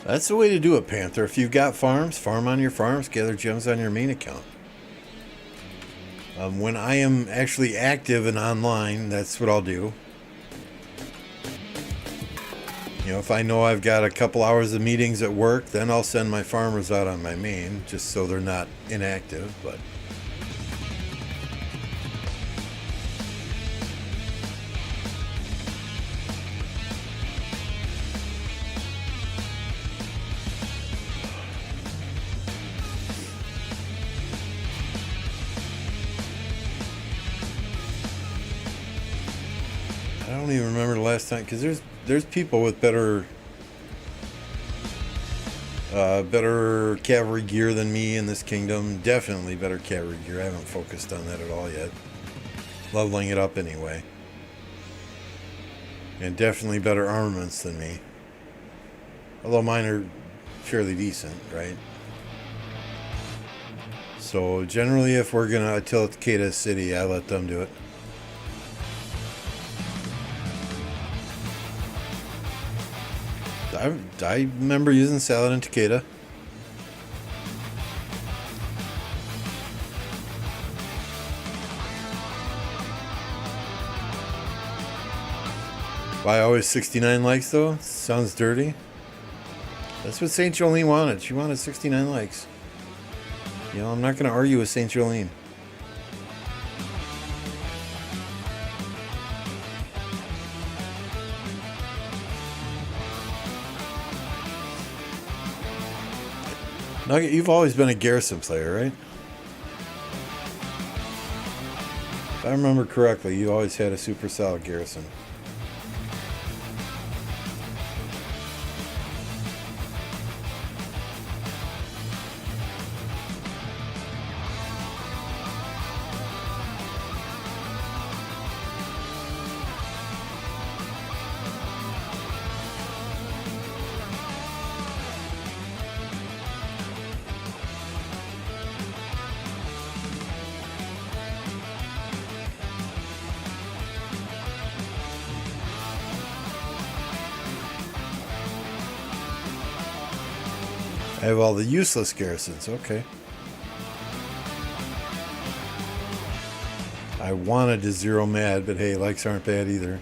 That's the way to do it, Panther. If you've got farms, farm on your farms, gather gems on your main account. When I am actually active and online, that's what I'll do. You know, if I know I've got a couple hours of meetings at work, then I'll send my farmers out on my main, just so they're not inactive, but... I don't even remember the last time, because there's people with better cavalry gear than me in this kingdom. Definitely better cavalry gear. I haven't focused on that at all yet. Leveling it up anyway. And definitely better armaments than me. Although mine are fairly decent, right? So generally, if we're gonna Atric a city, I let them do it. I remember using Saladin Takeda. Why always 69 likes though? Sounds dirty. That's what Saint Jolene wanted. She wanted 69 likes. You know, I'm not going to argue with Saint Jolene. Nugget, you've always been a Garrison player, right? If I remember correctly, you always had a super solid Garrison. I have all the useless garrisons, okay. I wanted to zero mad, but hey, likes aren't bad either.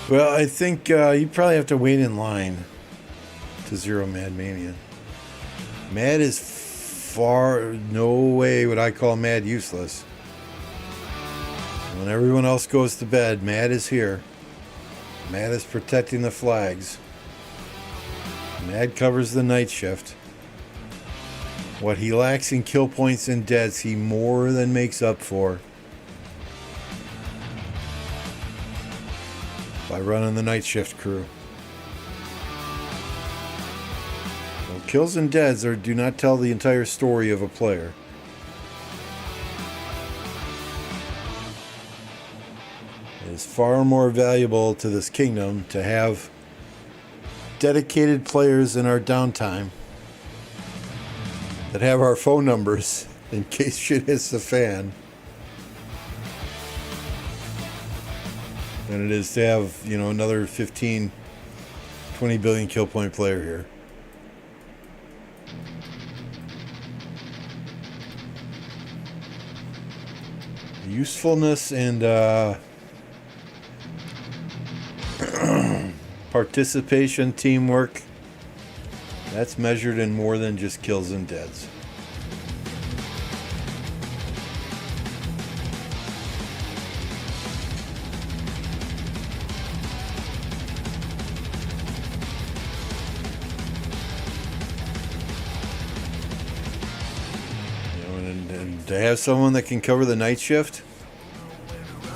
Well, I think you probably have to wait in line to zero Mad Mania. Mad is far, no way would I call Mad useless. When everyone else goes to bed, Mad is here. Mad is protecting the flags. Mad covers the night shift. What he lacks in kill points and deaths, he more than makes up for by running the night shift crew. Well, kills and deaths do not tell the entire story of a player. It is far more valuable to this kingdom to have dedicated players in our downtime that have our phone numbers in case shit hits the fan than it is to have, you know, another 15, 20 billion kill point player here. Usefulness and participation, teamwork, that's measured in more than just kills and deaths. You know, and to have someone that can cover the night shift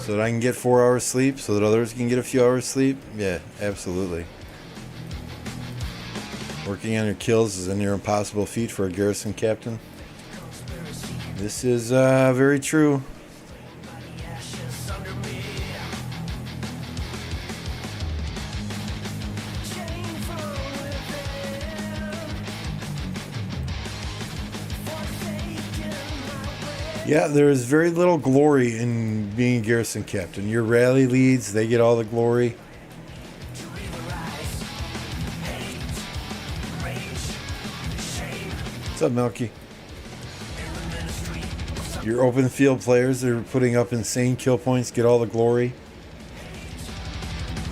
so that I can get 4 hours sleep, so that others can get a few hours sleep? Yeah, absolutely. Working on your kills is a near impossible feat for a garrison captain. This is very true. Yeah, there is very little glory in being a garrison captain. Your rally leads, they get all the glory. What's up, Melky? Your open field players that are putting up insane kill points get all the glory.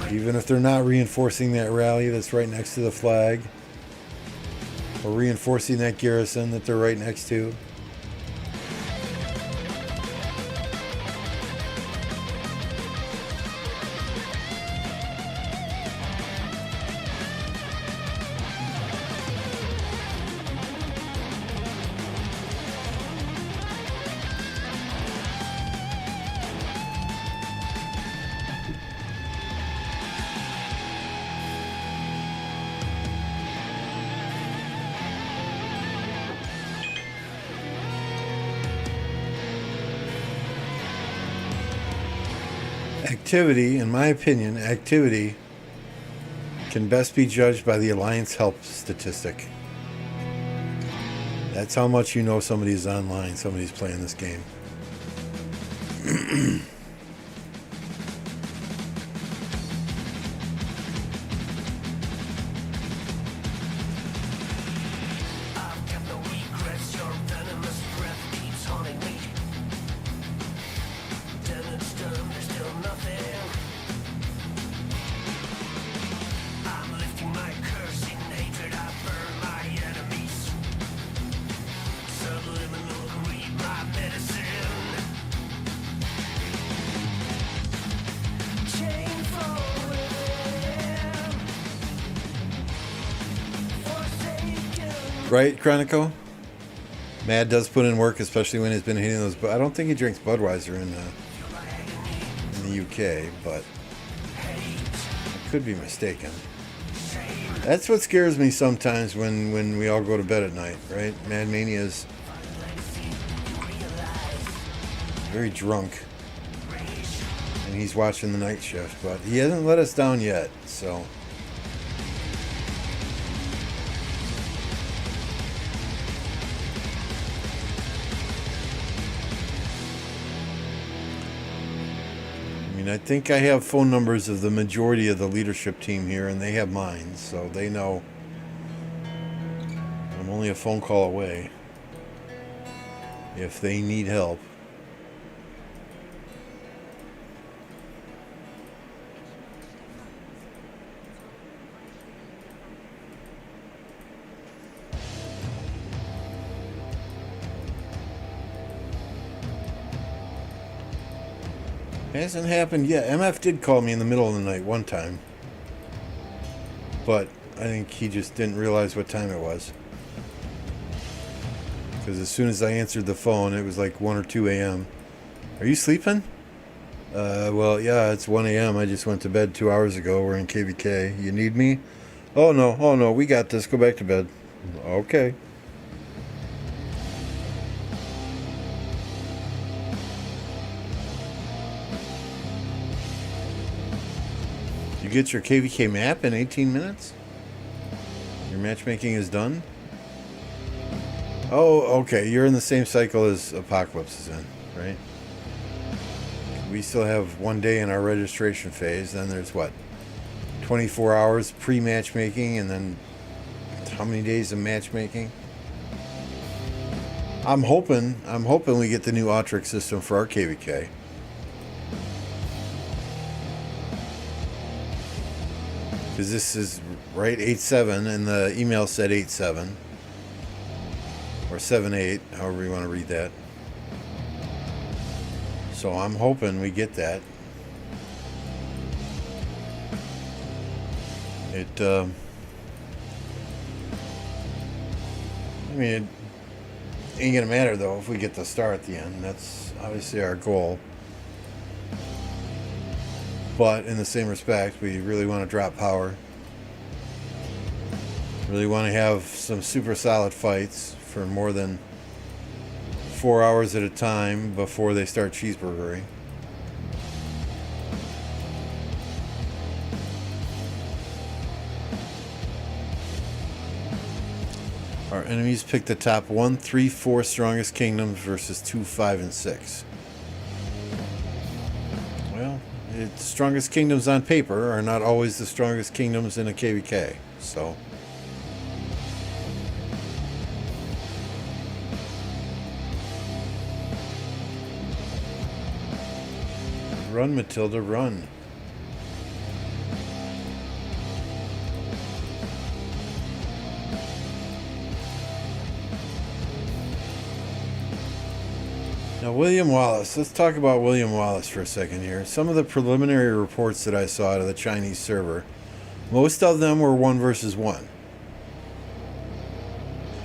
Even if they're not reinforcing that rally that's right next to the flag. Or reinforcing that garrison that they're right next to. Activity, in my opinion, activity can best be judged by the Alliance help statistic. That's how much you know somebody's online, somebody's playing this game. I've got no regrets, your venomous breath keeps haunting me. Damage done, there's still nothing. I'm lifting my curse in hatred, I burn my enemies. Subliminal greed, my medicine. Chain falling, forsaken. Right, Chronico? Mad does put in work, especially when he's been hitting those. But I don't think he drinks Budweiser in the UK, but I could be mistaken. That's what scares me sometimes when we all go to bed at night, right? Mad Mania is very drunk, and he's watching the night shift, but he hasn't let us down yet, so. I think I have phone numbers of the majority of the leadership team here, and they have mine, so they know I'm only a phone call away if they need help. Hasn't happened yet. MF did call me in the middle of the night one time, but I think he just didn't realize what time it was. Because as soon as I answered the phone, it was like 1 or 2 a.m. Are you sleeping? Well, yeah, it's 1 a.m. I just went to bed 2 hours ago. We're in KVK. You need me? Oh, no, we got this. Go back to bed. Okay. You get your KVK map in 18 minutes? Your matchmaking is done? Oh, okay. You're in the same cycle as Apocalypse is in, right? We still have 1 day in our registration phase. Then there's what? 24 hours pre-matchmaking, and then how many days of matchmaking? I'm hoping we get the new Atric system for our KVK. Because this is right 8.7, and the email said 8.7 or 7.8, however you want to read that. So I'm hoping we get that. I mean, it ain't gonna matter though if we get the star at the end. That's obviously our goal. But in the same respect, we really want to drop power. Really want to have some super solid fights for more than 4 hours at a time before they start cheeseburgering. Our enemies pick the top 1, 3, 4 strongest kingdoms versus 2, 5, and 6. Well, the strongest kingdoms on paper are not always the strongest kingdoms in a KVK, so. Run, Matilda, run. Now, William Wallace. Let's talk about William Wallace for a second here. Some of the preliminary reports that I saw out of the Chinese server, most of them were 1 versus 1.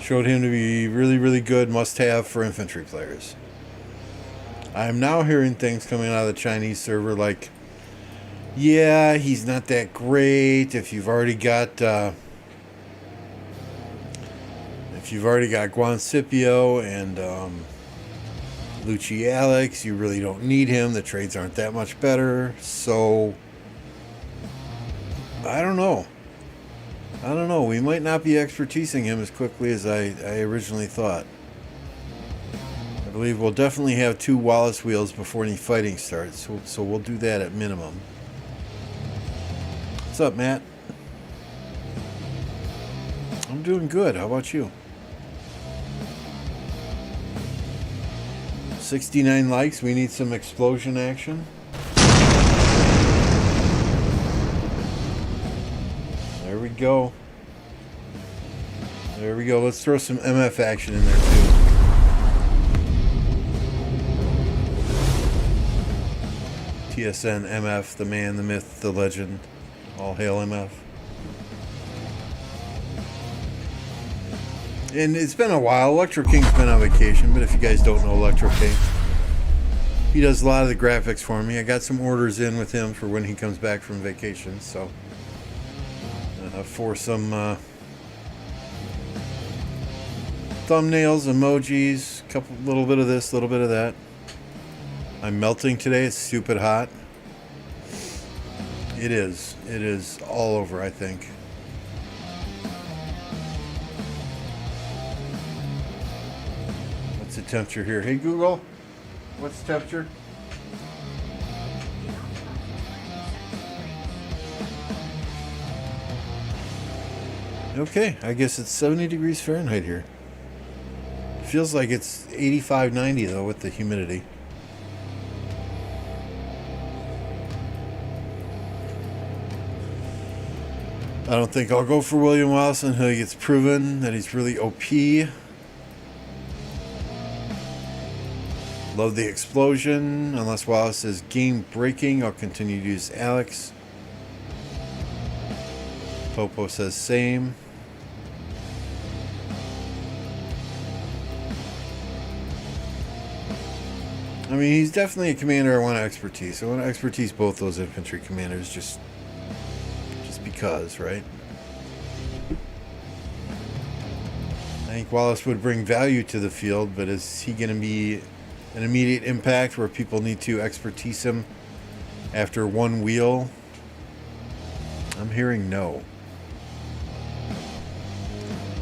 Showed him to be really, really good, must-have for infantry players. I'm now hearing things coming out of the Chinese server like, yeah, he's not that great. If you've already got Guan Scipio and Lucci Alex, you really don't need him. The trades aren't that much better. So I don't know. We might not be expertising him as quickly as I originally thought. I believe we'll definitely have 2 Wallace wheels before any fighting starts. So we'll do that at minimum. What's up, Matt? I'm doing good. How about you? 69 likes. We need some explosion action. There we go. There we go. Let's throw some MF action in there too. TSN MF, the man, the myth, the legend. All hail MF. And it's been a while. Electro King's been on vacation, but if you guys don't know Electro King, he does a lot of the graphics for me. I got some orders in with him for when he comes back from vacation, so for some thumbnails, emojis, little bit of this, little bit of that. I'm melting today. It's stupid hot. It is. It is all over, I think. What's the temperature here? Hey, Google, what's the temperature? Okay, I guess it's 70 degrees Fahrenheit here. Feels like it's 85, 90 though with the humidity. I don't think I'll go for William Wallace until he gets proven that he's really OP. Love the explosion. Unless Wallace is game breaking, I'll continue to use Alex. Popo says same. I mean, he's definitely a commander I want to expertise. I want to expertise both those infantry commanders just because, right? I think Wallace would bring value to the field, but is he going to be an immediate impact where people need to expertise him after one wheel? I'm hearing no.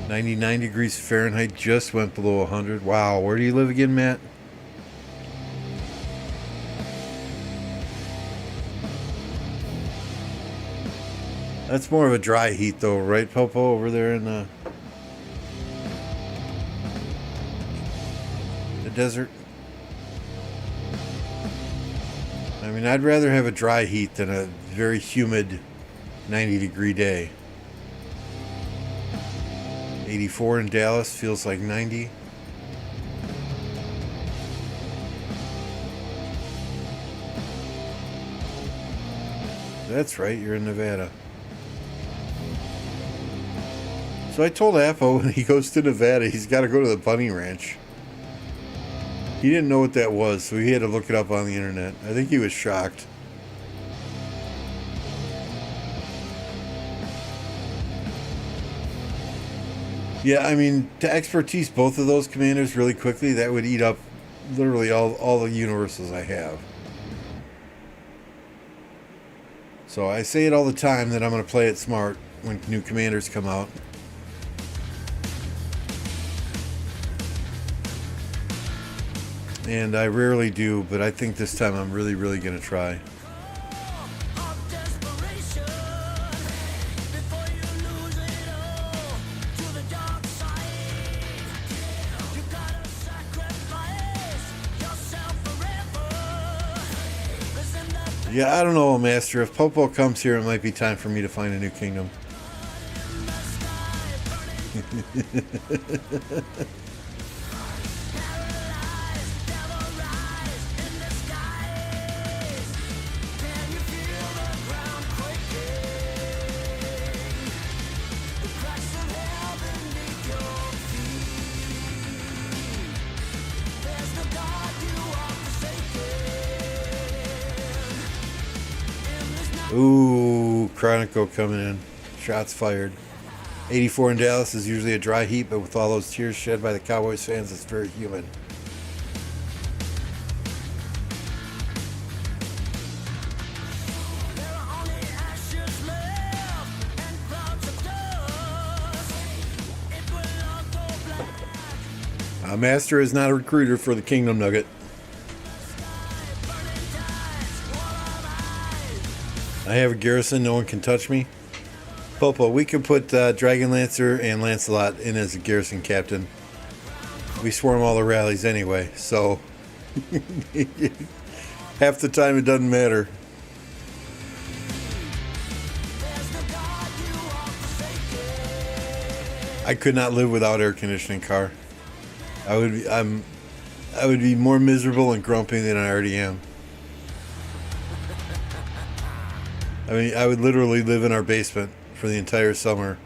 99 degrees Fahrenheit just went below 100. Wow, where do you live again, Matt? That's more of a dry heat though, right, Popo, over there in the desert? I mean, I'd rather have a dry heat than a very humid 90-degree day. 84 in Dallas feels like 90. That's right, you're in Nevada. So I told Apo when he goes to Nevada, he's got to go to the bunny ranch. He didn't know what that was, so he had to look it up on the internet. I think he was shocked. Yeah, I mean, to expertise both of those commanders really quickly, that would eat up literally all the universals I have. So I say it all the time that I'm going to play it smart when new commanders come out. And I rarely do, but I think this time I'm really, really going to try. Yeah, I don't know, Master. If Popo comes here, it might be time for me to find a new kingdom. Ooh, Chronicle coming in. Shots fired. 84 in Dallas is usually a dry heat, but with all those tears shed by the Cowboys fans, it's very humid. Master is not a recruiter for the Kingdom Nugget. I have a Garrison, no one can touch me. Popo, we could put Dragon Lancer and Lancelot in as a Garrison captain. We swarm all the rallies anyway, so half the time it doesn't matter. I could not live without air conditioning car. I would be more miserable and grumpy than I already am. I mean, I would literally live in our basement for the entire summer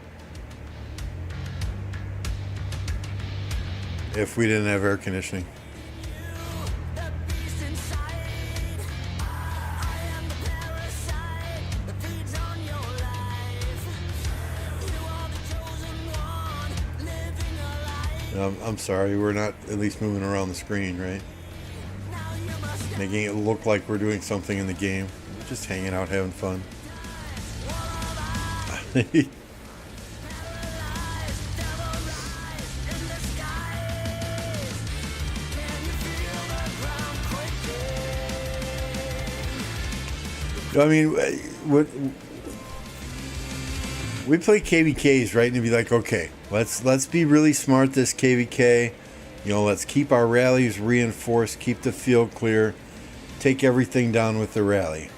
if we didn't have air conditioning. I'm sorry, we're not at least moving around the screen, right? Making it look like we're doing something in the game. Just hanging out, having fun. I mean, we play KVKs, right? And it'd be like, okay, let's be really smart this KVK. You know, let's keep our rallies reinforced, keep the field clear, take everything down with the rally.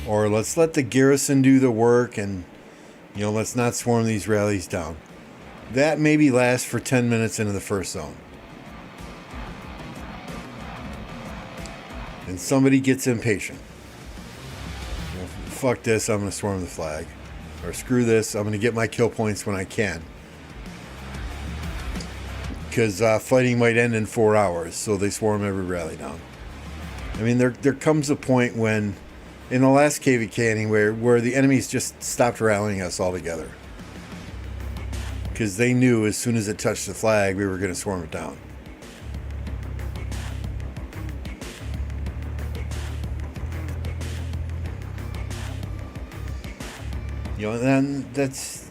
Or let's let the Garrison do the work and, you know, let's not swarm these rallies down. That maybe lasts for 10 minutes into the first zone. And somebody gets impatient. You know, fuck this, I'm going to swarm the flag. Or screw this, I'm going to get my kill points when I can. Because fighting might end in 4 hours, so they swarm every rally down. I mean, there comes a point when, in the last KVK anywhere, where the enemies just stopped rallying us altogether. Because they knew as soon as it touched the flag, we were going to swarm it down. You know, and then that's...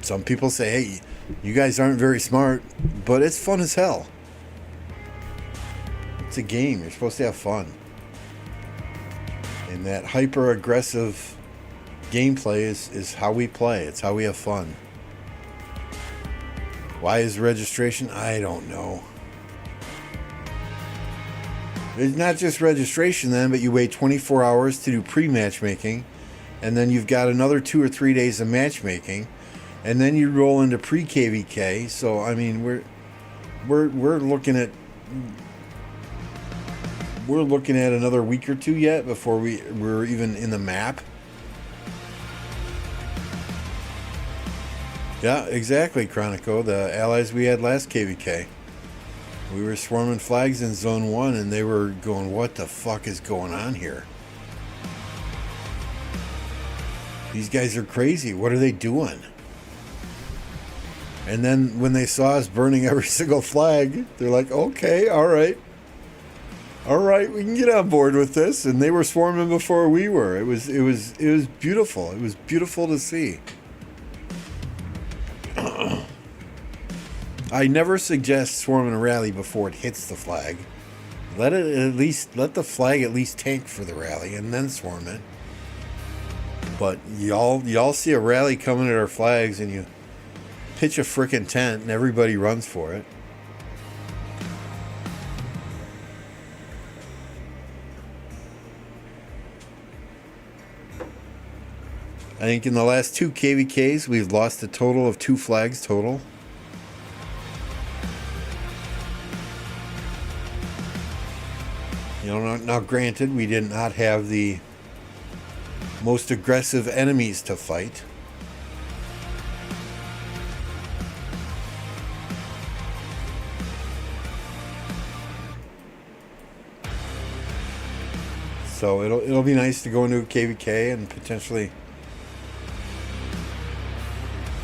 some people say, hey, you guys aren't very smart, but it's fun as hell. It's a game. You're supposed to have fun. And that hyper-aggressive gameplay is how we play. It's how we have fun. Why is registration? I don't know. It's not just registration then, but you wait 24 hours to do pre-matchmaking, and then you've got another 2 or 3 days of matchmaking, and then you roll into pre-KVK. So I mean, we're looking at another week or two yet before we're even in the map. Yeah, exactly, Chronico. The allies we had last KVK. We were swarming flags in Zone 1 and they were going, what the fuck is going on here? These guys are crazy. What are they doing? And then when they saw us burning every single flag, they're like, okay, all right, we can get on board with this. And they were swarming before we were. It was beautiful. It was beautiful to see. I never suggest swarming a rally before it hits the flag. Let the flag at least tank for the rally and then swarm it. But y'all see a rally coming at our flags and you pitch a frickin' tent and everybody runs for it. I think in the last 2 KVKs, we've lost a total of 2 flags total. You know, now granted, we did not have the most aggressive enemies to fight. So it'll be nice to go into a KVK and potentially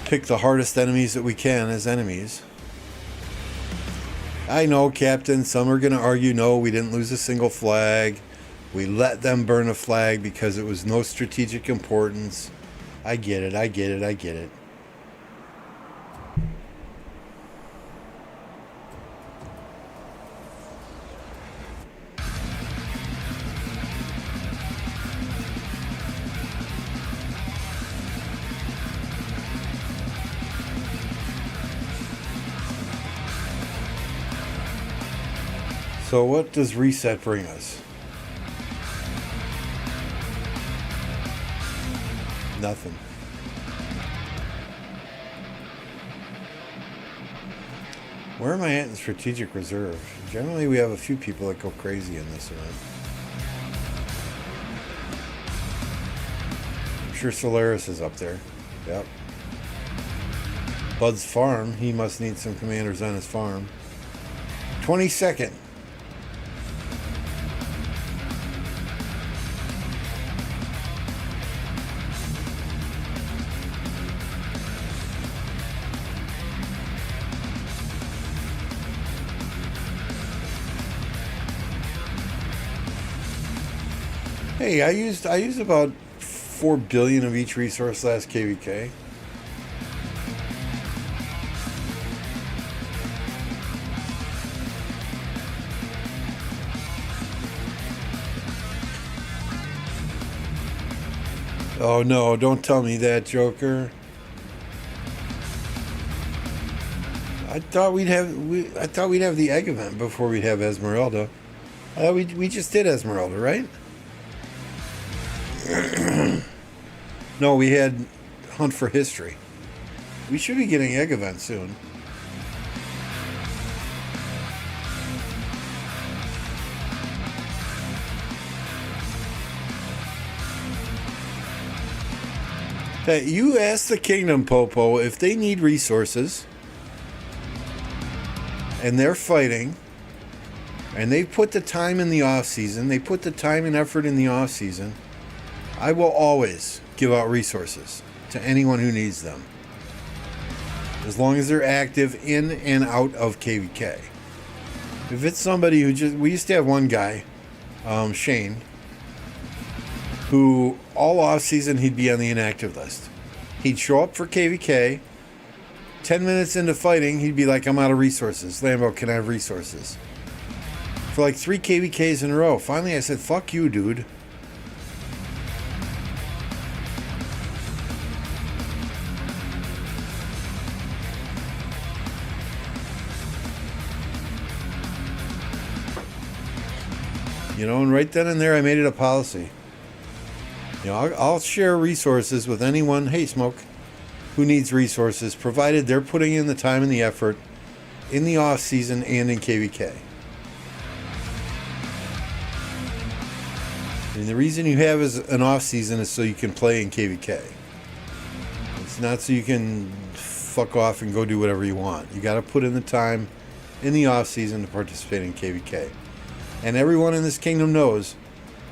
pick the hardest enemies that we can as enemies. I know, Captain, some are going to argue, no, we didn't lose a single flag. We let them burn a flag because it was no strategic importance. I get it, I get it, I get it. So what does reset bring us? Nothing. Where am I at in strategic reserve? Generally we have a few people that go crazy in this event. I'm sure Solaris is up there. Yep. Bud's farm, he must need some commanders on his farm. 22nd. Hey, I used about 4 billion of each resource last KVK. Oh no, don't tell me that, Joker. I thought we'd have the egg event before we'd have Esmeralda. We just did Esmeralda, right? No, we had Hunt for History. We should be getting egg event soon. Hey, you ask the Kingdom, Popo, if they need resources and they're fighting and they put the time in the off season, they put the time and effort in the off season, I will always give out resources to anyone who needs them, as long as they're active in and out of KVK. If it's somebody who we used to have one guy, Shane, who all off season he'd be on the inactive list. He'd show up for KVK, 10 minutes into fighting, he'd be like, I'm out of resources. Lambo, can I have resources? For like 3 KVKs in a row. Finally I said, fuck you, dude. You know, and right then and there, I made it a policy. You know, I'll share resources with anyone, hey, Smoke, who needs resources, provided they're putting in the time and the effort in the off season and in KVK. And the reason you have an off season is so you can play in KVK. It's not so you can fuck off and go do whatever you want. You got to put in the time in the off season to participate in KVK. And everyone in this kingdom knows,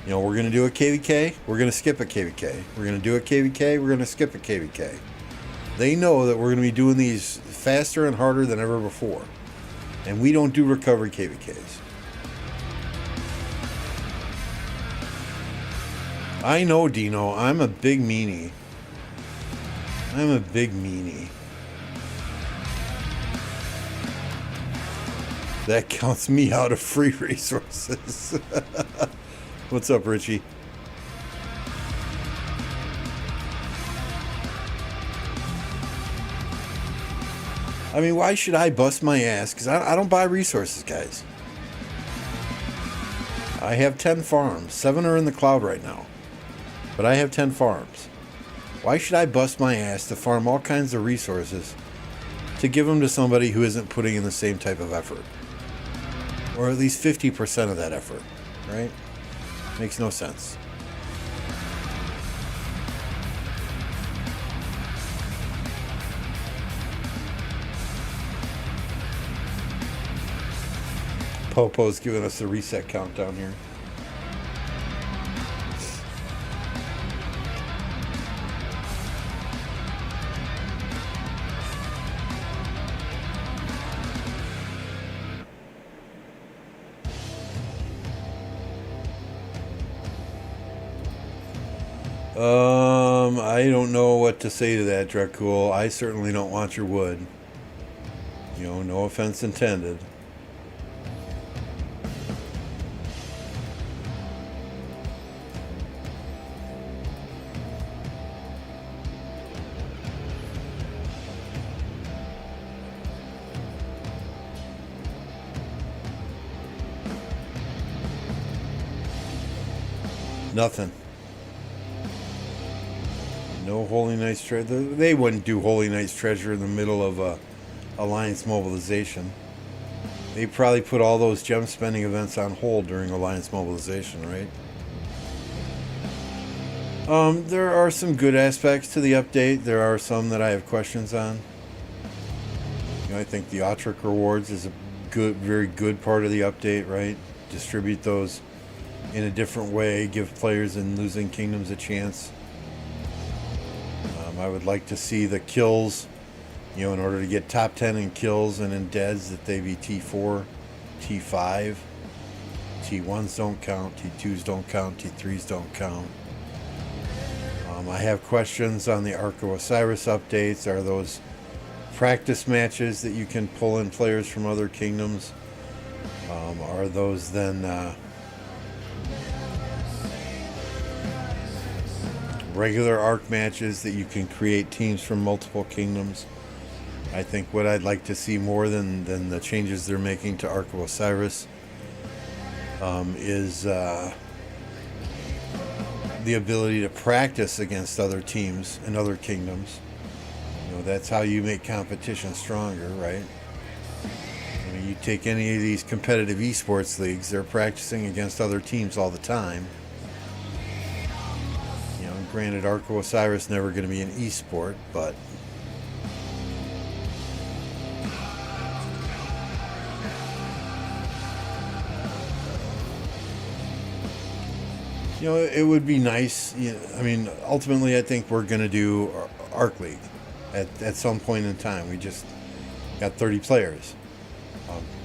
you know, we're going to do a KVK, we're going to skip a KVK. We're going to do a KVK, we're going to skip a KVK. They know that we're going to be doing these faster and harder than ever before. And we don't do recovery KVKs. I know, Dino, I'm a big meanie. I'm a big meanie. That counts me out of free resources. What's up, Richie? I mean, why should I bust my ass? Because I don't buy resources, guys. I have 10 farms. 7 are in the cloud right now. But I have 10 farms. Why should I bust my ass to farm all kinds of resources to give them to somebody who isn't putting in the same type of effort? Or at least 50% of that effort, right? Makes no sense. Popo's giving us the reset countdown here. I don't know what to say to that, Dracul. I certainly don't want your wood. You know, no offense intended. Nothing. No Holy Knight's treasure. They wouldn't do Holy Knight's treasure in the middle of a Alliance mobilization. They probably put all those gem spending events on hold during Alliance mobilization, right? There are some good aspects to the update. There are some that I have questions on. You know, I think the Atric rewards is a good, very good part of the update, right? Distribute those in a different way, give players in losing kingdoms a chance. I would like to see the kills, you know, in order to get top 10 in kills and in deads, that they be T4, T5. T1s don't count, T2s don't count, T3s don't count. I have questions on the Ark of Osiris updates. Are those practice matches that you can pull in players from other kingdoms? Are those then regular Ark matches that you can create teams from multiple kingdoms? I think what I'd like to see more than the changes they're making to Ark of Osiris is the ability to practice against other teams in other kingdoms. You know, that's how you make competition stronger, right? I mean, you take any of these competitive esports leagues, they're practicing against other teams all the time. Granted, Ark of Osiris never going to be an esport, but you know, it would be nice. You know, I mean, ultimately, I think we're going to do Ark League at some point in time. We just got 30 players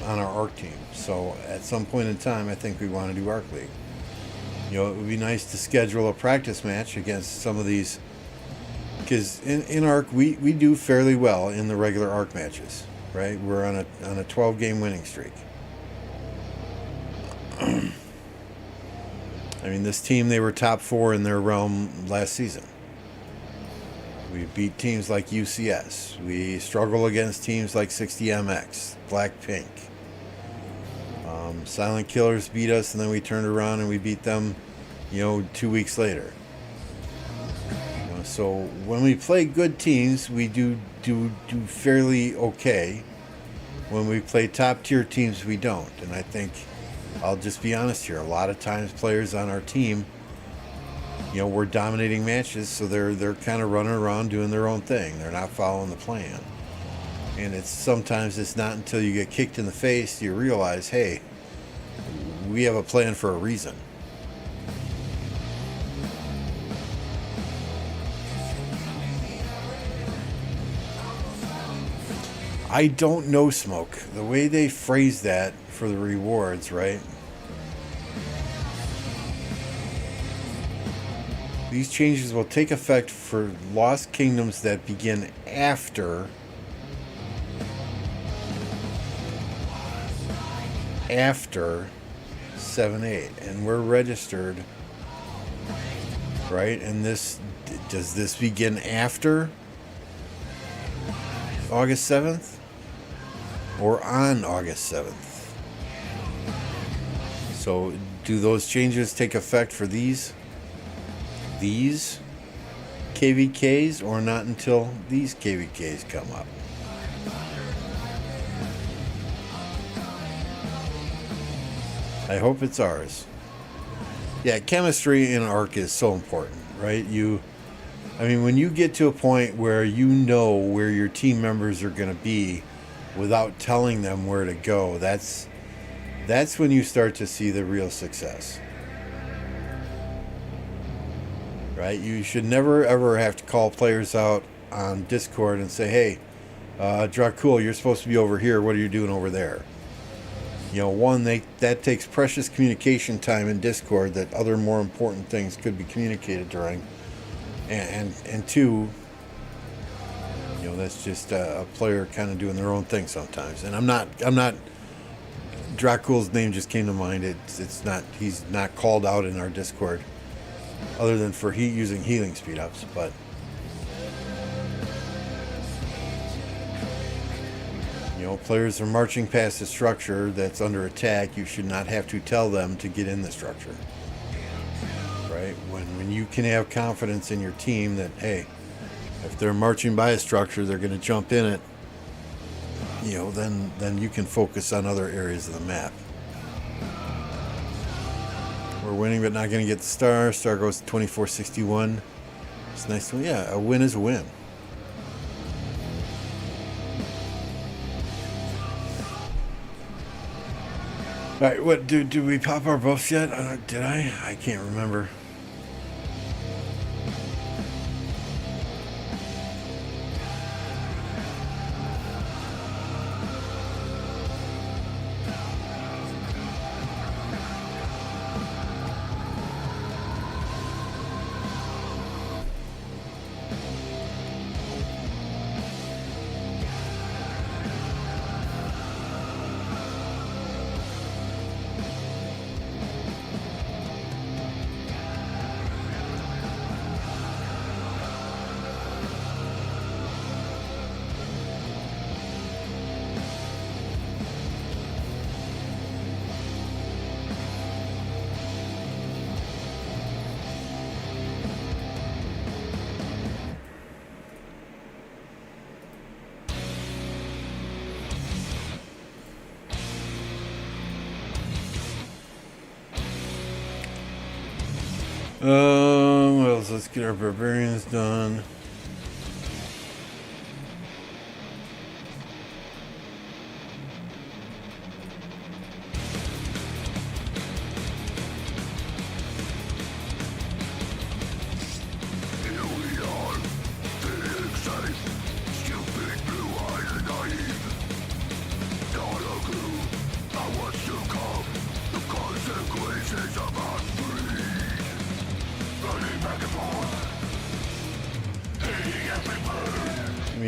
on our Ark team, so at some point in time, I think we want to do Ark League. You know, it would be nice to schedule a practice match against some of these, because in Ark we do fairly well in the regular Ark matches, right? We're on a 12-game winning streak. I mean, this team, they were top 4 in their realm last season. We beat teams like UCS. We struggle against teams like 60MX, Blackpink. Silent Killers beat us, and then we turned around and we beat them, you know, 2 weeks later. You know, so when we play good teams, we do fairly okay. When we play top tier teams, we don't. And I think, I'll just be honest here, a lot of times players on our team, you know, we're dominating matches, so they're kind of running around doing their own thing. They're not following the plan. And sometimes it's not until you get kicked in the face you realize, hey, we have a plan for a reason. I don't know, Smoke. The way they phrase that for the rewards, right? These changes will take effect for lost kingdoms that begin after 7/8, and we're registered, right? And does this begin after August 7th or on August 7th? So do those changes take effect for these KVKs or not until these KVKs come up. I hope it's ours. Yeah, chemistry in ARC is so important, right? When you get to a point where you know where your team members are going to be without telling them where to go, that's when you start to see the real success. Right? You should never ever have to call players out on Discord and say, hey, Dracul, you're supposed to be over here. What are you doing over there? That takes precious communication time in Discord that other more important things could be communicated during. And two, that's just a player kind of doing their own thing sometimes. And I'm not Dracul's name just came to mind. It's not, he's not called out in our Discord other than for using healing speed ups, but players are marching past a structure that's under attack. You should not have to tell them to get in the structure. Right? When you can have confidence in your team that, hey, if they're marching by a structure, they're going to jump in it, then you can focus on other areas of the map. We're winning but not going to get the star. Star goes to 2461. It's nice to win. Yeah, a win is a win. All right, what did we pop our buffs yet? Did I? I can't remember. What else? Let's get our barbarians done.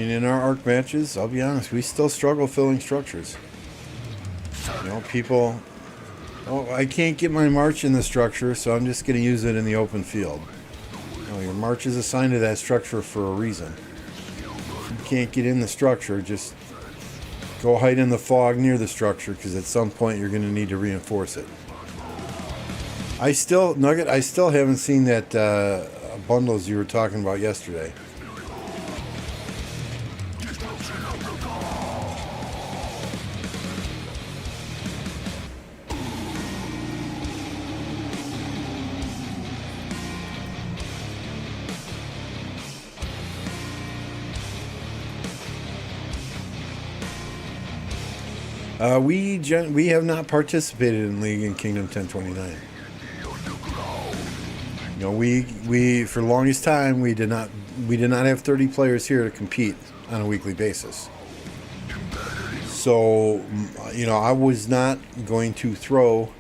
In our ARC matches, I'll be honest, we still struggle filling structures. People, I can't get my march in the structure, so I'm just going to use it in the open field. Your march is assigned to that structure for a reason. If you can't get in the structure, just go hide in the fog near the structure, because at some point you're going to need to reinforce it. Nugget, I still haven't seen that bundles you were talking about yesterday. We have not participated in League in Kingdom 1029. We for the longest time we did not have 30 players here to compete on a weekly basis. So I was not going to throw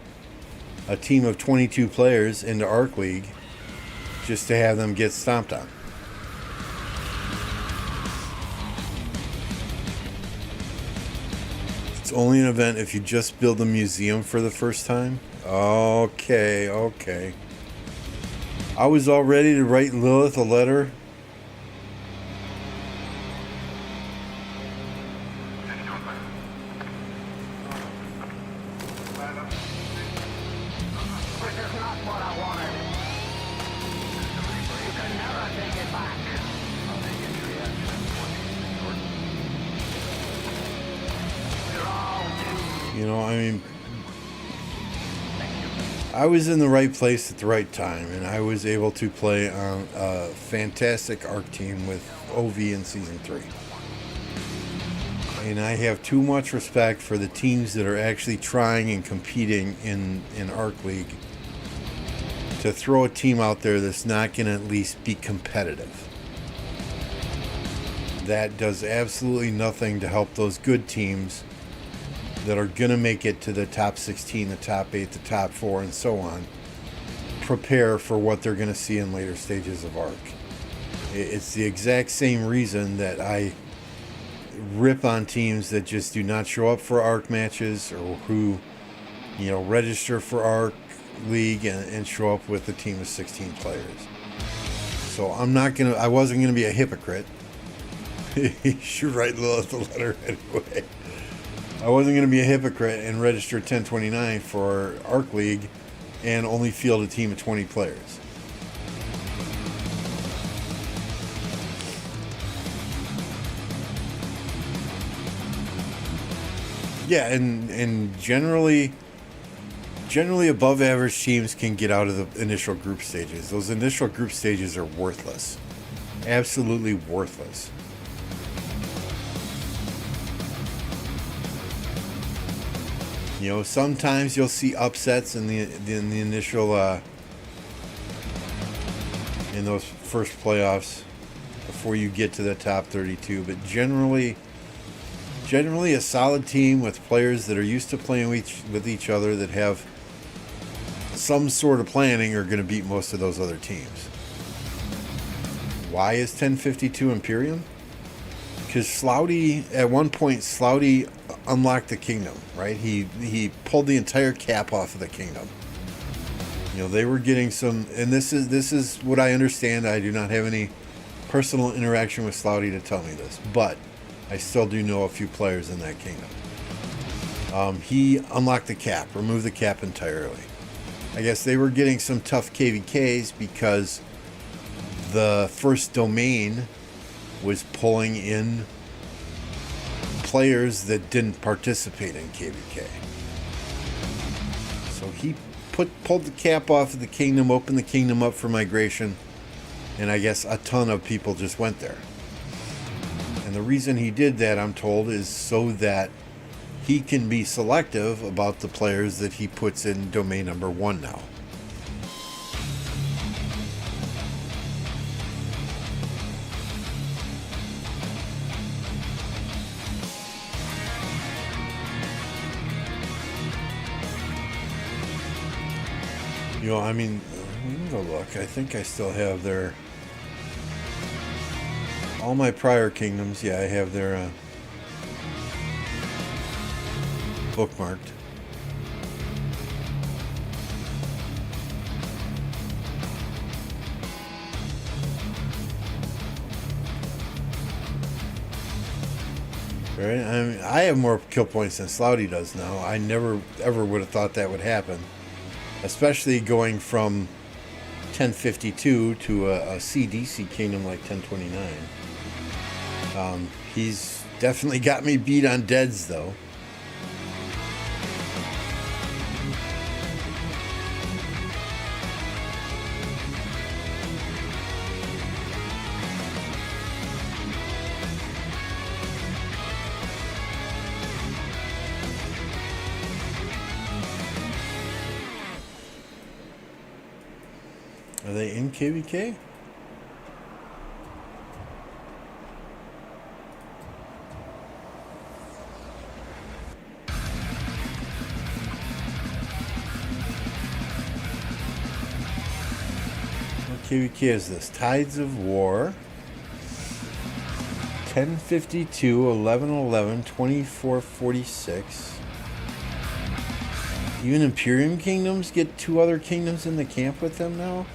a team of 22 players into Arc League just to have them get stomped on. It's only an event if you just build a museum for the first time. Okay. I was all ready to write Lilith a letter. This is not what I wanted. You can never take it back. You know, I mean, I was in the right place at the right time, and I was able to play on a fantastic ARC team with OV in Season 3. And I have too much respect for the teams that are actually trying and competing in ARC League to throw a team out there that's not going to at least be competitive. That does absolutely nothing to help those good teams that are going to make it to the top 16, the top 8, the top 4, and so on, prepare for what they're going to see in later stages of ARC. It's the exact same reason that I rip on teams that just do not show up for ARC matches, or who, you know, register for ARC League and show up with a team of 16 players. So I wasn't going to be a hypocrite. You should write the letter anyway. I wasn't going to be a hypocrite and register 1029 for ARC League and only field a team of 20 players. Yeah, and generally above average teams can get out of the initial group stages. Those initial group stages are worthless. Absolutely worthless. You know, sometimes you'll see upsets in the initial in those first playoffs before you get to the top 32. But generally a solid team with players that are used to playing with each other, that have some sort of planning, are going to beat most of those other teams. Why is 1052 Imperium? Because at one point, Slouty unlocked the kingdom, right? He pulled the entire cap off of the kingdom. You know, they were getting some, and this is what I understand. I do not have any personal interaction with Slouty to tell me this, but I still do know a few players in that kingdom. He unlocked the cap, removed the cap entirely. I guess they were getting some tough KVKs because the first domain was pulling in players that didn't participate in KVK. So he pulled the cap off of the kingdom, opened the kingdom up for migration, and I guess a ton of people just went there. And the reason he did that, I'm told, is so that he can be selective about the players that he puts in domain number 1 now. You know, I mean, let me go look. I think I still have all my prior kingdoms. Yeah, I have their bookmarked. Right? I mean, I have more kill points than Slouty does now. I never ever would have thought that would happen. Especially going from 1052 to a CDC kingdom like 1029. He's definitely got me beat on deads, though. Are they in KVK? What KVK is this? Tides of War. 1052, 1111, 2446. Even Imperium kingdoms get 2 other kingdoms in the camp with them now?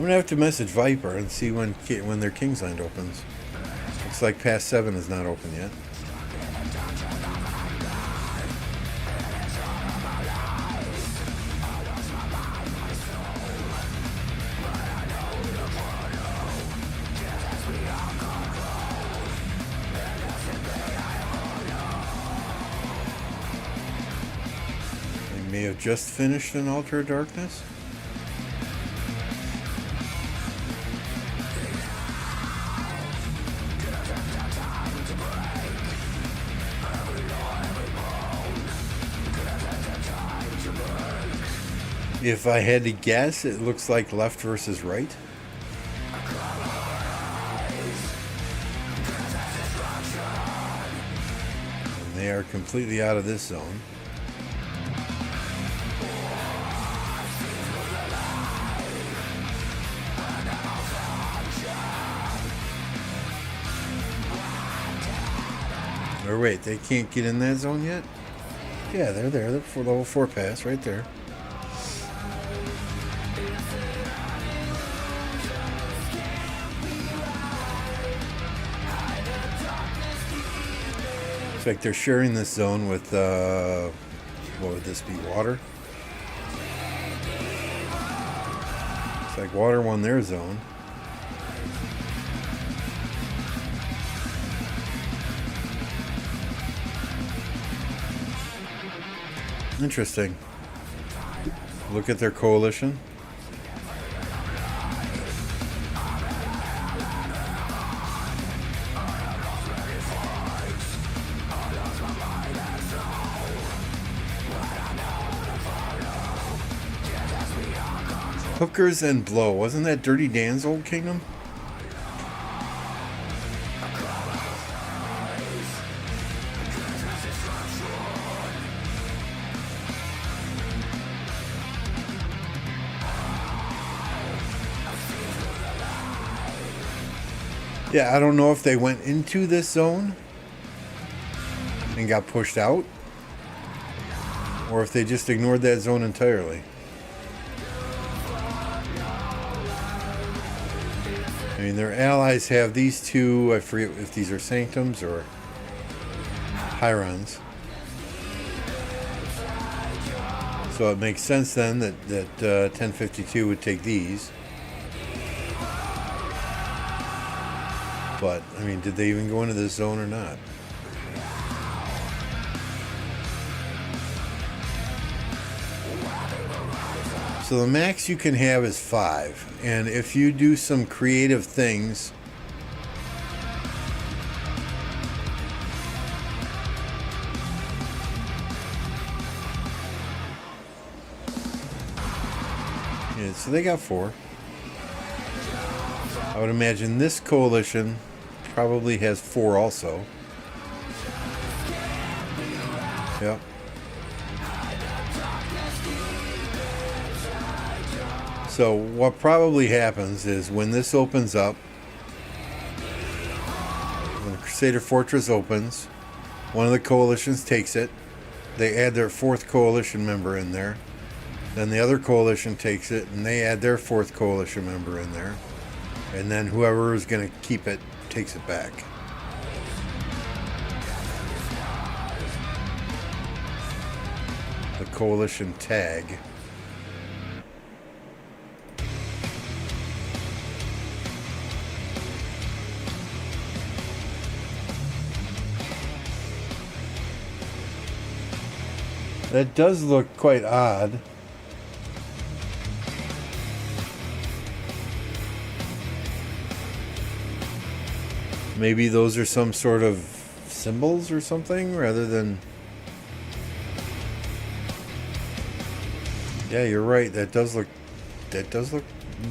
I'm gonna have to message Viper and see when their Kingsland opens. Looks like past 7 is not open yet. They may have just finished an Altar of Darkness. If I had to guess, it looks like left versus right. And they are completely out of this zone. Or wait, they can't get in that zone yet? Yeah, they're there. They're for level 4 pass right there. Looks like they're sharing this zone with, what would this be, water? Looks like water won their zone. Interesting. Look at their coalition. Hookers and Blow. Wasn't that Dirty Dan's old kingdom? Yeah, I don't know if they went into this zone and got pushed out, or if they just ignored that zone entirely. I mean, their allies have these two, I forget if these are Sanctums or Hirons. So it makes sense then that 1052 would take these. But, I mean, did they even go into this zone or not? So the max you can have is 5. And if you do some creative things, yeah, so they got 4. I would imagine this coalition probably has 4 also. Yep. So what probably happens is when this opens up, when Crusader Fortress opens, one of the coalitions takes it. They add their 4th coalition member in there. Then the other coalition takes it and they add their 4th coalition member in there. And then whoever is going to keep it takes it back. The coalition tag. That does look quite odd. Maybe those are some sort of symbols or something rather than... Yeah, you're right. That does look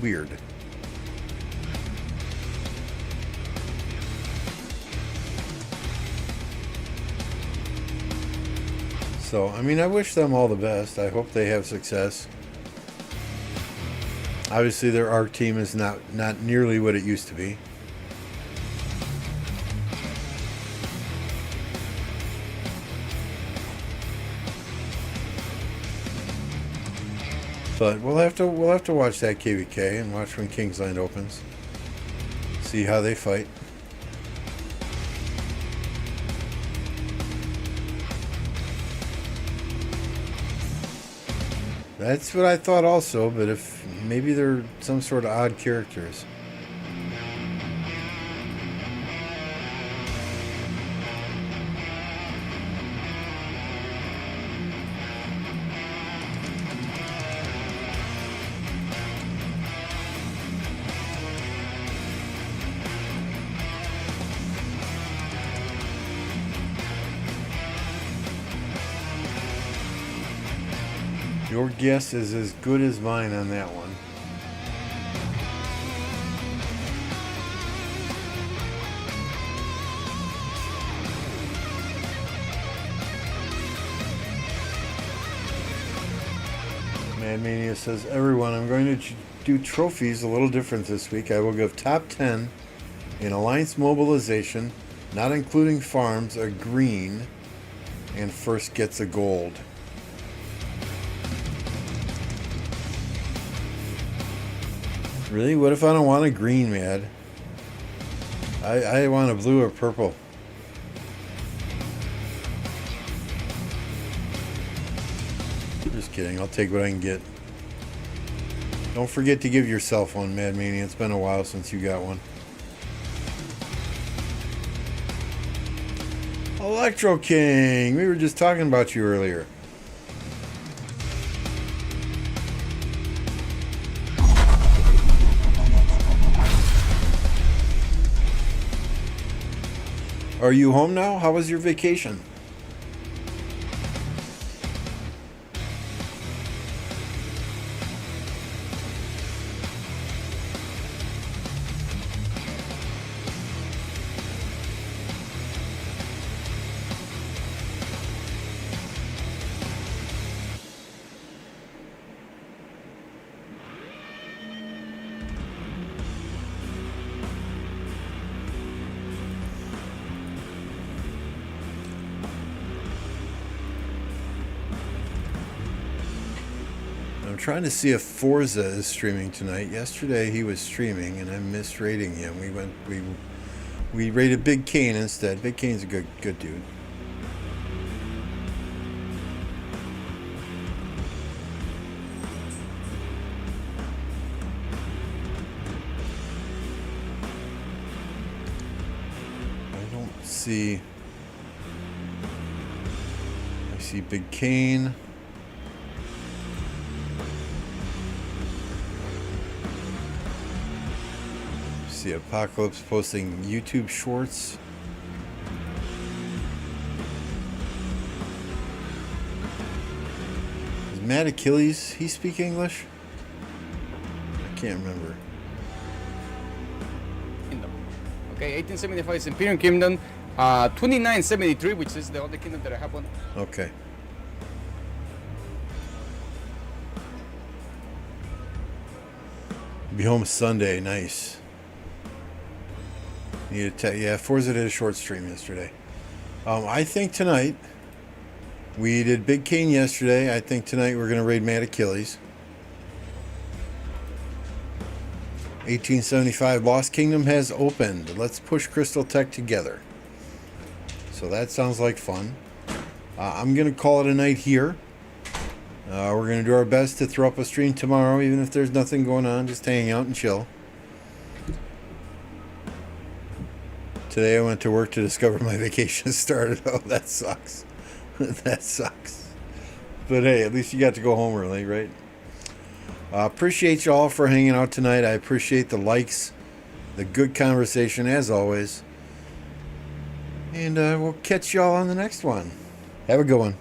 weird. So, I mean, I wish them all the best. I hope they have success. Obviously, their ARC team is not nearly what it used to be. But we'll have to watch that KVK and watch when Kingsland opens. See how they fight. That's what I thought also, but if maybe they're some sort of odd characters. Your guess is as good as mine on that one. Mad Mania says, everyone, I'm going to do trophies a little different this week. I will give top 10 in Alliance Mobilization, not including farms, a green, and first gets a gold. Really? What if I don't want a green, Mad? I want a blue or purple. Just kidding. I'll take what I can get. Don't forget to give yourself one, Mad Mania. It's been a while since you got one. Electro King. We were just talking about you earlier. Are you home now? How was your vacation? I'm trying to see if Forza is streaming tonight. Yesterday he was streaming and I missed rating him. We rated Big Kane instead. Big Kane's a good dude. I don't see. I see Big Kane. See Apocalypse posting YouTube shorts. Is Mad Achilles, he speak English? I can't remember. Kingdom. Okay, 1875 is Imperial Kingdom. 2973, which is the other kingdom that I have on. Okay. Be home Sunday, nice. Yeah, Forza did a short stream yesterday. I think tonight, we did Big Kane yesterday. I think tonight we're going to raid Mad Achilles. 1875 Lost Kingdom has opened. Let's push Crystal Tech together. So that sounds like fun. I'm going to call it a night here. We're going to do our best to throw up a stream tomorrow, even if there's nothing going on. Just hang out and chill. Today I went to work to discover my vacation started. Oh, that sucks. That sucks. But hey, at least you got to go home early, right? Appreciate you all for hanging out tonight. I appreciate the likes, the good conversation as always. And we'll catch y'all on the next one. Have a good one.